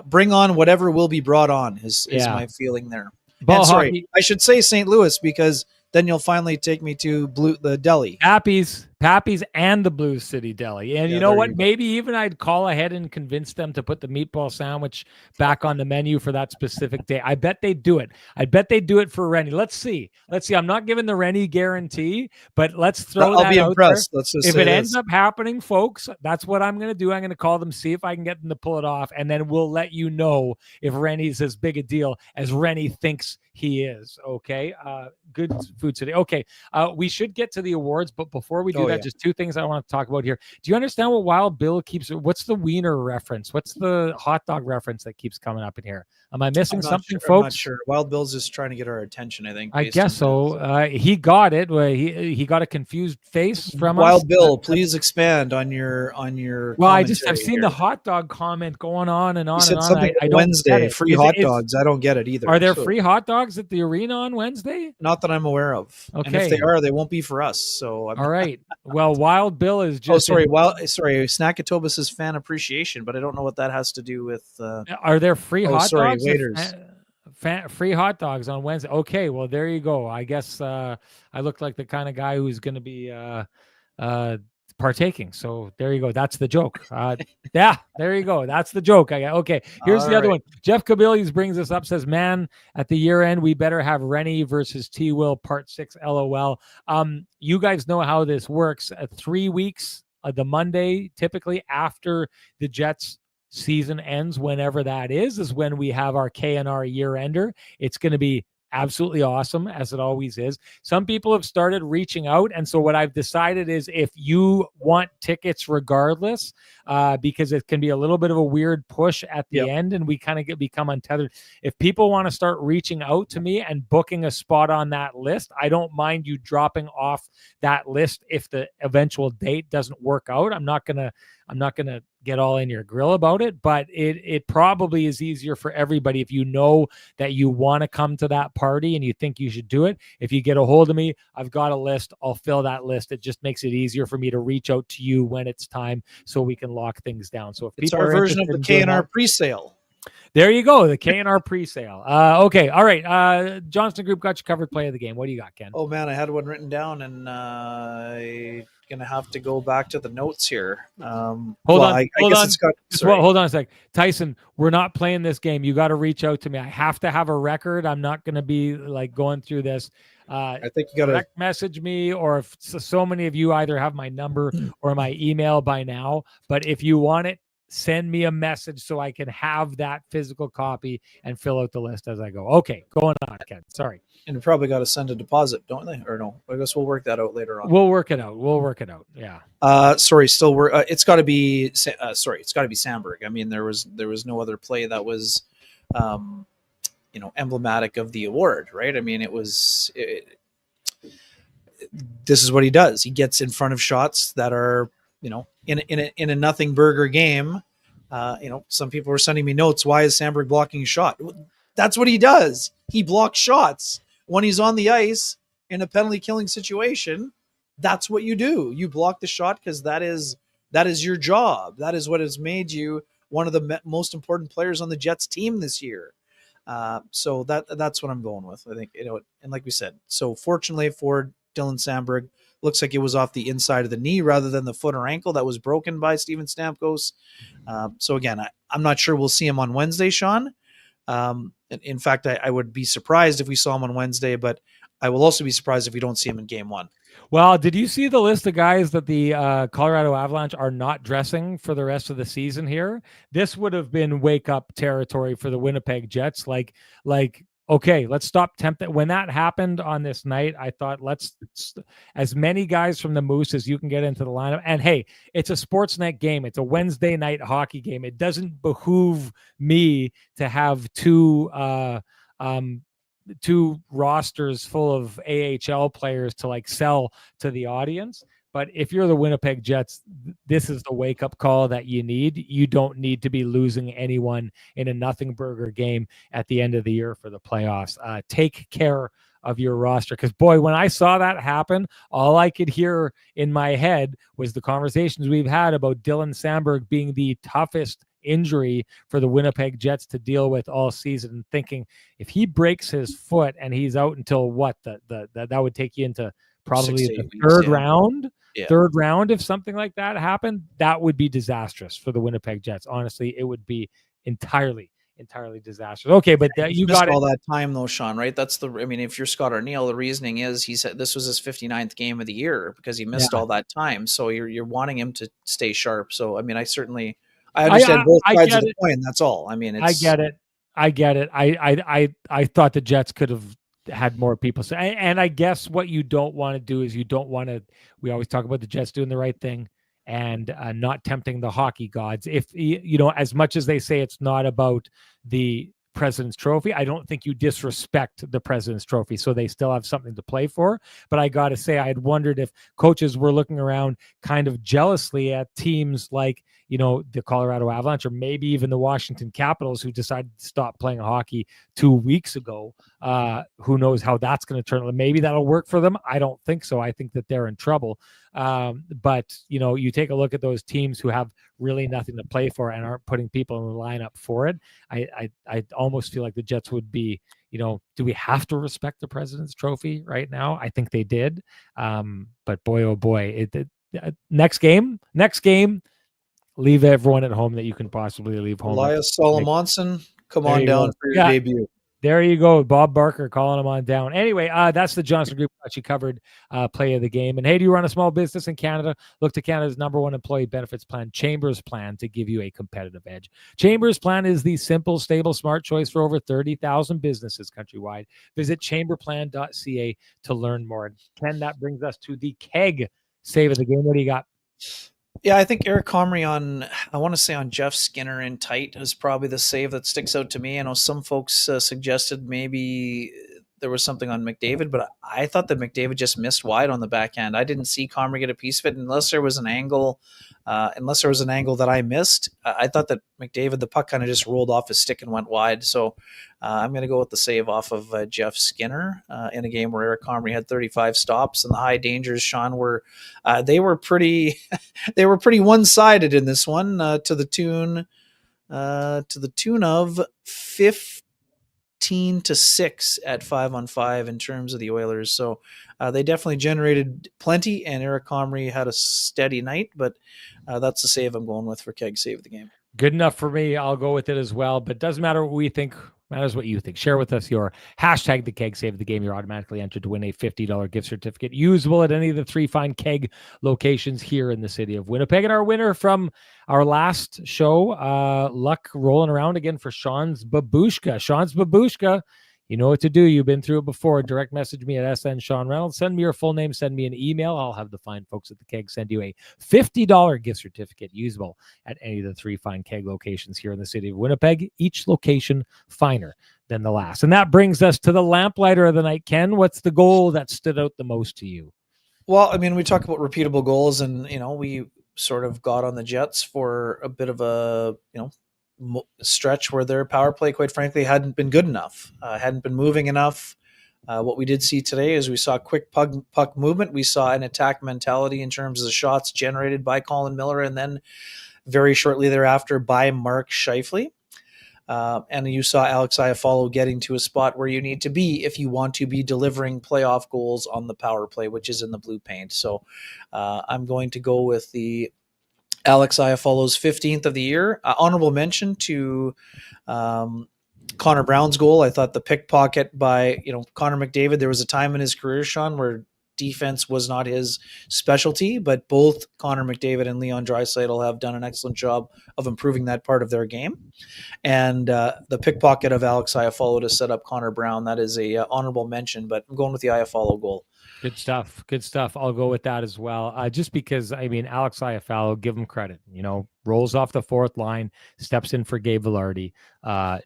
bring on whatever will be brought on is my feeling there. Ball sorry, hockey. I should say St. Louis because then you'll finally take me to the deli. Pappy's and the Blue City Deli. And you know what? Maybe even I'd call ahead and convince them to put the meatball sandwich back on the menu for that specific day. I bet they'd do it. I bet they'd do it for Rennie. Let's see. I'm not giving the Rennie guarantee, but let's throw that out there. I'll be impressed. If it ends up happening, folks, that's what I'm going to do. I'm going to call them, see if I can get them to pull it off, and then we'll let you know if Rennie's as big a deal as Rennie thinks he is. Okay. Good food city. Okay. We should get to the awards, but before we do that, just two things I want to talk about here. Do you understand what Wild Bill what's the wiener reference? What's the hot dog reference that keeps coming up in here? Am I missing something, folks? I'm not sure. Wild Bill's just trying to get our attention, I think. I guess so. He got it. He got a confused face from Wild us. Bill, please expand on your. Well, I've seen the hot dog comment going on and on. You said and on. something I don't Wednesday, free hot dogs. I don't get it either. Are there free hot dogs at the arena on Wednesday? Not that I'm aware of. Okay. And if they are, they won't be for us. So all right. Well, Wild Bill is just. sorry, Snackatobus's fan appreciation, but I don't know what that has to do with. Are there free hot dogs? Waiters. Free hot dogs on Wednesday. Okay, well there you go. I guess I look like the kind of guy who's going to be partaking. So there you go. That's the joke. Yeah, there you go. That's the joke. Okay. Here's the other one. Jeff Kabilis brings us up. Says, "Man, at the year end, we better have Rennie versus T. Will Part 6. LOL." You guys know how this works. 3 weeks, the Monday, typically after the Jets season ends, whenever that is when we have our K&R year ender. It's going to be absolutely awesome, as it always is. Some people have started reaching out, and so what I've decided is if you want tickets regardless, because it can be a little bit of a weird push at the end, and we kind of become untethered. If people want to start reaching out to me and booking a spot on that list, I don't mind you dropping off that list if the eventual date doesn't work out. I'm not gonna get all in your grill about it, but it probably is easier for everybody if you know that you want to come to that party and you think you should do it. If you get a hold of me, I've got a list. I'll fill that list. It just makes it easier for me to reach out to you when it's time so we can lock things down. So if it's people our version of the K&R pre-sale. There you go, the K&R pre-sale. Okay, all right. Johnston Group got you covered. Play of the game. What do you got, Ken? Oh man, I had one written down, and I'm gonna have to go back to the notes here. Hold on a sec. Tyson, we're not playing this game. You got to reach out to me. I have to have a record. I'm not going to be like going through this. I think you got to message me, or if so many of you either have my number or my email by now. But if you want it, send me a message so I can have that physical copy and fill out the list as I go. Okay, going on, Ken. Sorry. And you probably got to send a deposit, don't they? Or no? I guess we'll work that out later on. We'll work it out. Yeah. It's got to be. It's got to be Sandberg. I mean, there was no other play that was, emblematic of the award, right? I mean, this is what he does. He gets in front of shots that are, in a nothing burger game. Some people were sending me notes. Why is Sandberg blocking a shot? That's what he does. He blocks shots when he's on the ice in a penalty killing situation, that's what you do. You block the shot because that is your job. That is what has made you one of the most important players on the Jets team this year. So that's what I'm going with. I think, and like we said, so fortunately for Dylan Sandberg, looks like it was off the inside of the knee rather than the foot or ankle that was broken by Steven Stamkos. So again, I'm not sure we'll see him on Wednesday, Sean. In fact, I would be surprised if we saw him on Wednesday, but I will also be surprised if we don't see him in game one. Well, did you see the list of guys that the Colorado Avalanche are not dressing for the rest of the season here? This would have been wake up territory for the Winnipeg Jets. Okay, let's stop tempting. When that happened on this night, I thought let's as many guys from the Moose as you can get into the lineup. And hey, it's a Sportsnet game. It's a Wednesday night hockey game. It doesn't behoove me to have two rosters full of AHL players to like sell to the audience. But if you're the Winnipeg Jets, this is the wake up call that you need. You don't need to be losing anyone in a nothing burger game at the end of the year for the playoffs. Take care of your roster. Because, boy, when I saw that happen, all I could hear in my head was the conversations we've had about Dylan Sandberg being the toughest injury for the Winnipeg Jets to deal with all season, thinking if he breaks his foot and he's out until what, that would take you into probably the third round. Yeah. Third round, if something like that happened, that would be disastrous for the Winnipeg Jets. Honestly, it would be entirely disastrous. Okay, but you got all that time though, Sean, right? If you're Scott Arniel, the reasoning is he said this was his 59th game of the year because he missed all that time. So you're wanting him to stay sharp. So, I understand both sides of the coin. That's all. I get it. I thought the Jets could have had more people say, and I guess what you don't want to do is we always talk about the Jets doing the right thing and not tempting the hockey gods. If as much as they say it's not about the President's Trophy, I don't think you disrespect the President's Trophy, so they still have something to play for. But I gotta say, I had wondered if coaches were looking around kind of jealously at teams like the Colorado Avalanche or maybe even the Washington Capitals, who decided to stop playing hockey 2 weeks ago. Who knows how that's going to turn out? Maybe that'll work for them. I don't think so. I think that they're in trouble. But you take a look at those teams who have really nothing to play for and aren't putting people in the lineup for it. I almost feel like the Jets would be, do we have to respect the President's Trophy right now? I think they did. But boy, oh boy, next game, leave everyone at home that you can possibly leave home. Elias Solomonson, come on down for your debut. There you go. Bob Barker calling him on down. Anyway, that's the Johnson Group. Actually covered play of the game. And hey, do you run a small business in Canada? Look to Canada's #1 employee benefits plan, Chambers Plan, to give you a competitive edge. Chambers Plan is the simple, stable, smart choice for over 30,000 businesses countrywide. Visit chamberplan.ca to learn more. Ken, that brings us to the keg save of the game. What do you got? Yeah, I think Eric Comrie on Jeff Skinner in tight is probably the save that sticks out to me. I know some folks suggested maybe there was something on McDavid, but I thought that McDavid just missed wide on the backhand. I didn't see Comrie get a piece of it unless there was an angle that I missed. I thought that McDavid, the puck kind of just rolled off his stick and went wide. So I'm going to go with the save off of Jeff Skinner in a game where Eric Comrie had 35 stops, and the high dangers, Sean, were pretty one-sided in this one to the tune of 15-6 at 5-on-5 in terms of the Oilers. So they definitely generated plenty, and Eric Comrie had a steady night, but that's the save I'm going with for keg save of the game. Good enough for me. I'll go with it as well, but doesn't matter what we think. Matters what you think. Share with us your hashtag the keg save of the game. You're automatically entered to win a $50 gift certificate usable at any of the 3 fine keg locations here in the city of Winnipeg. And our winner from our last show, luck rolling around again for Sean's Babushka. Sean's Babushka. You know what to do. You've been through it before. Direct message me at SN Sean Reynolds. Send me your full name. Send me an email. I'll have the fine folks at the keg send you a $50 gift certificate usable at any of the 3 fine keg locations here in the city of Winnipeg. Each location finer than the last. And that brings us to the lamplighter of the night. Ken, what's the goal that stood out the most to you? Well, we talk about repeatable goals, and we sort of got on the Jets for a bit of a stretch where their power play, quite frankly, hadn't been good enough, hadn't been moving enough. What we did see today is we saw quick puck movement. We saw an attack mentality in terms of the shots generated by Colin Miller, and then very shortly thereafter by Mark Scheifele. And you saw Alex Iafallo getting to a spot where you need to be if you want to be delivering playoff goals on the power play, which is in the blue paint. So I'm going to go with the Alex Iafallo's 15th of the year. Honorable mention to Connor Brown's goal. I thought the pickpocket by Connor McDavid. There was a time in his career, Sean, where defense was not his specialty, but both Connor McDavid and Leon Draisaitl have done an excellent job of improving that part of their game. And the pickpocket of Alex Iafallo to set up Connor Brown, that is a honorable mention, but I'm going with the Iafallo goal. Good stuff. Good stuff. I'll go with that as well. Just because, I mean, Alex Iafallo, give him credit, rolls off the fourth line, steps in for Gabe Vilardi,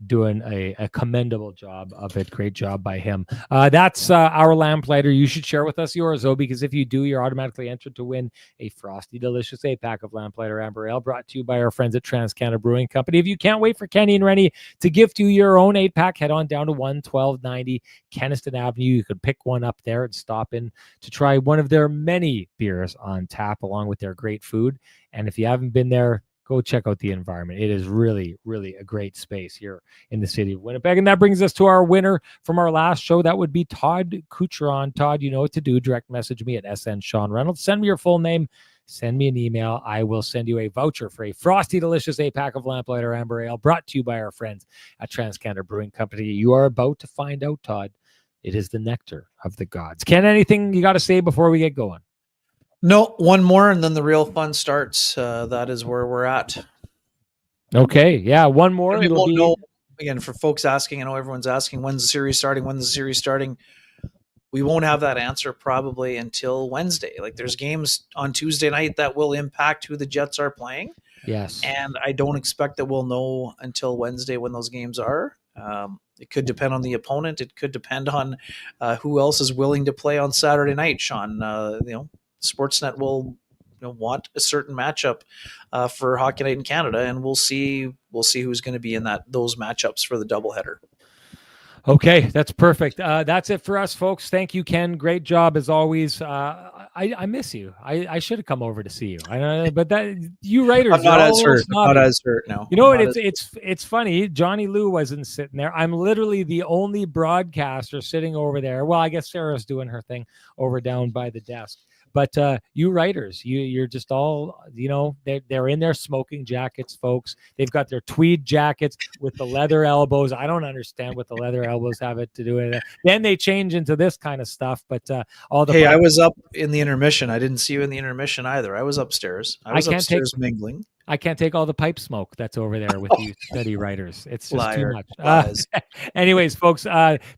doing a commendable job of it. Great job by him. That's our Lamplighter. You should share with us yours, though, because if you do, you're automatically entered to win a frosty, delicious 8-pack of Lamplighter Amber Ale brought to you by our friends at TransCanada Brewing Company. If you can't wait for Kenny and Renny to gift you your own 8-pack, head on down to 11290 Kenniston Avenue. You could pick one up there and stop in to try one of their many beers on tap along with their great food. And if you haven't been there, go check out the environment. It is really, really a great space here in the city of Winnipeg. And that brings us to our winner from our last show. That would be Todd Kucheron. Todd, you know what to do. Direct message me at SN Sean Reynolds. Send me your full name. Send me an email. I will send you a voucher for a frosty, delicious 8-pack of Lamplighter Amber Ale brought to you by our friends at TransCanada Brewing Company. You are about to find out, Todd. It is the nectar of the gods. Ken, anything you got to say before we get going? No, one more, and then the real fun starts. That is where we're at. Okay, yeah, one more. We won't know, again, for folks asking, I know everyone's asking, when's the series starting? We won't have that answer probably until Wednesday. Like, there's games on Tuesday night that will impact who the Jets are playing. Yes. And I don't expect that we'll know until Wednesday when those games are. It could depend on the opponent. It could depend on who else is willing to play on Saturday night, Sean. Sportsnet will want a certain matchup for Hockey Night in Canada, and we'll see who's going to be in those matchups for the doubleheader. Okay, that's perfect. That's it for us, folks. Thank you, Ken. Great job as always. I miss you. I should have come over to see you. But that you writers, I'm not as hurt. Not as hurt. No. You know what? It's funny. Johnny Lou wasn't sitting there. I'm literally the only broadcaster sitting over there. Well, I guess Sarah's doing her thing over down by the desk. But you writers, you're just all, they're in their smoking jackets, folks. They've got their tweed jackets with the leather elbows. I don't understand what the leather elbows have it to do with it. Then they change into this kind of stuff. But all the Hey, I was up in the intermission. I didn't see you in the intermission either. I was upstairs. I was upstairs mingling. I can't take all the pipe smoke that's over there with you steady writers. It's just too much. Anyways, folks,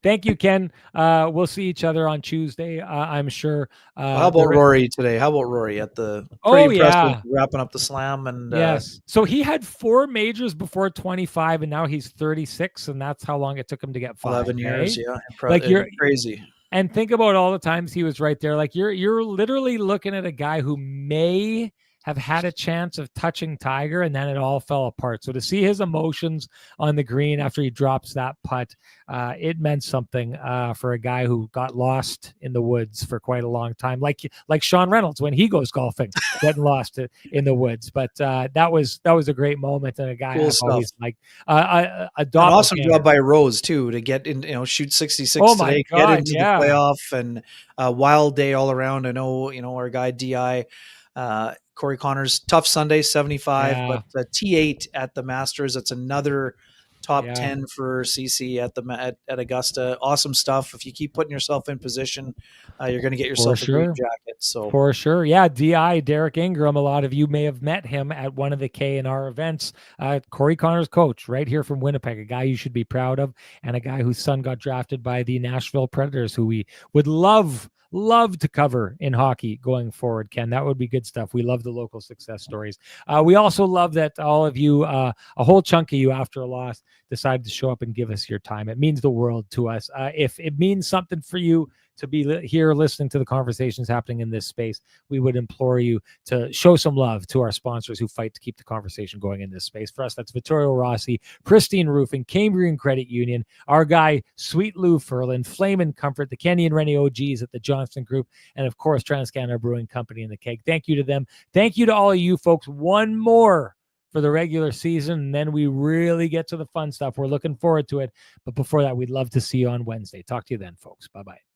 thank you, Ken. We'll see each other on Tuesday, I'm sure. How about Rory today? How about Rory at the wrapping up the slam? And yes. So he had 4 majors before 25, and now he's 36, and that's how long it took him to get 5. 11 years, yeah. Like you're crazy. And think about all the times he was right there. Like you're literally looking at a guy who may have had a chance of touching Tiger, and then it all fell apart. So to see his emotions on the green after he drops that putt, it meant something for a guy who got lost in the woods for quite a long time, like Sean Reynolds when he goes golfing, getting lost in the woods. But that was a great moment, and a guy I've always liked. An awesome job by Rose too to get in, shoot 66 today, get into the playoff, and wild day all around. I know, our guy Di. Corey Connors, tough Sunday, 75, but T8 at the Masters. That's another top 10 for CC at Augusta. Awesome stuff. If you keep putting yourself in position, you're going to get yourself a green jacket. So for sure. Yeah. DI, Derek Ingram. A lot of you may have met him at one of the K&R events. Corey Connors' coach right here from Winnipeg, a guy you should be proud of, and a guy whose son got drafted by the Nashville Predators, who we would love to cover in hockey going forward, Ken. That would be good stuff. We love the local success stories. We also love that all of you, a whole chunk of you after a loss, decided to show up and give us your time. It means the world to us. If it means something for you, to be here listening to the conversations happening in this space, we would implore you to show some love to our sponsors who fight to keep the conversation going in this space. For us, that's Vittorio Rossi, Pristine Roofing, Cambrian Credit Union, our guy, Sweet Lou Ferlin, Flame and Comfort, the Kenny and Renny OGs at the Johnston Group, and of course, TransCanada Brewing Company and the Keg. Thank you to them. Thank you to all of you folks. One more for the regular season, and then we really get to the fun stuff. We're looking forward to it. But before that, we'd love to see you on Wednesday. Talk to you then, folks. Bye-bye.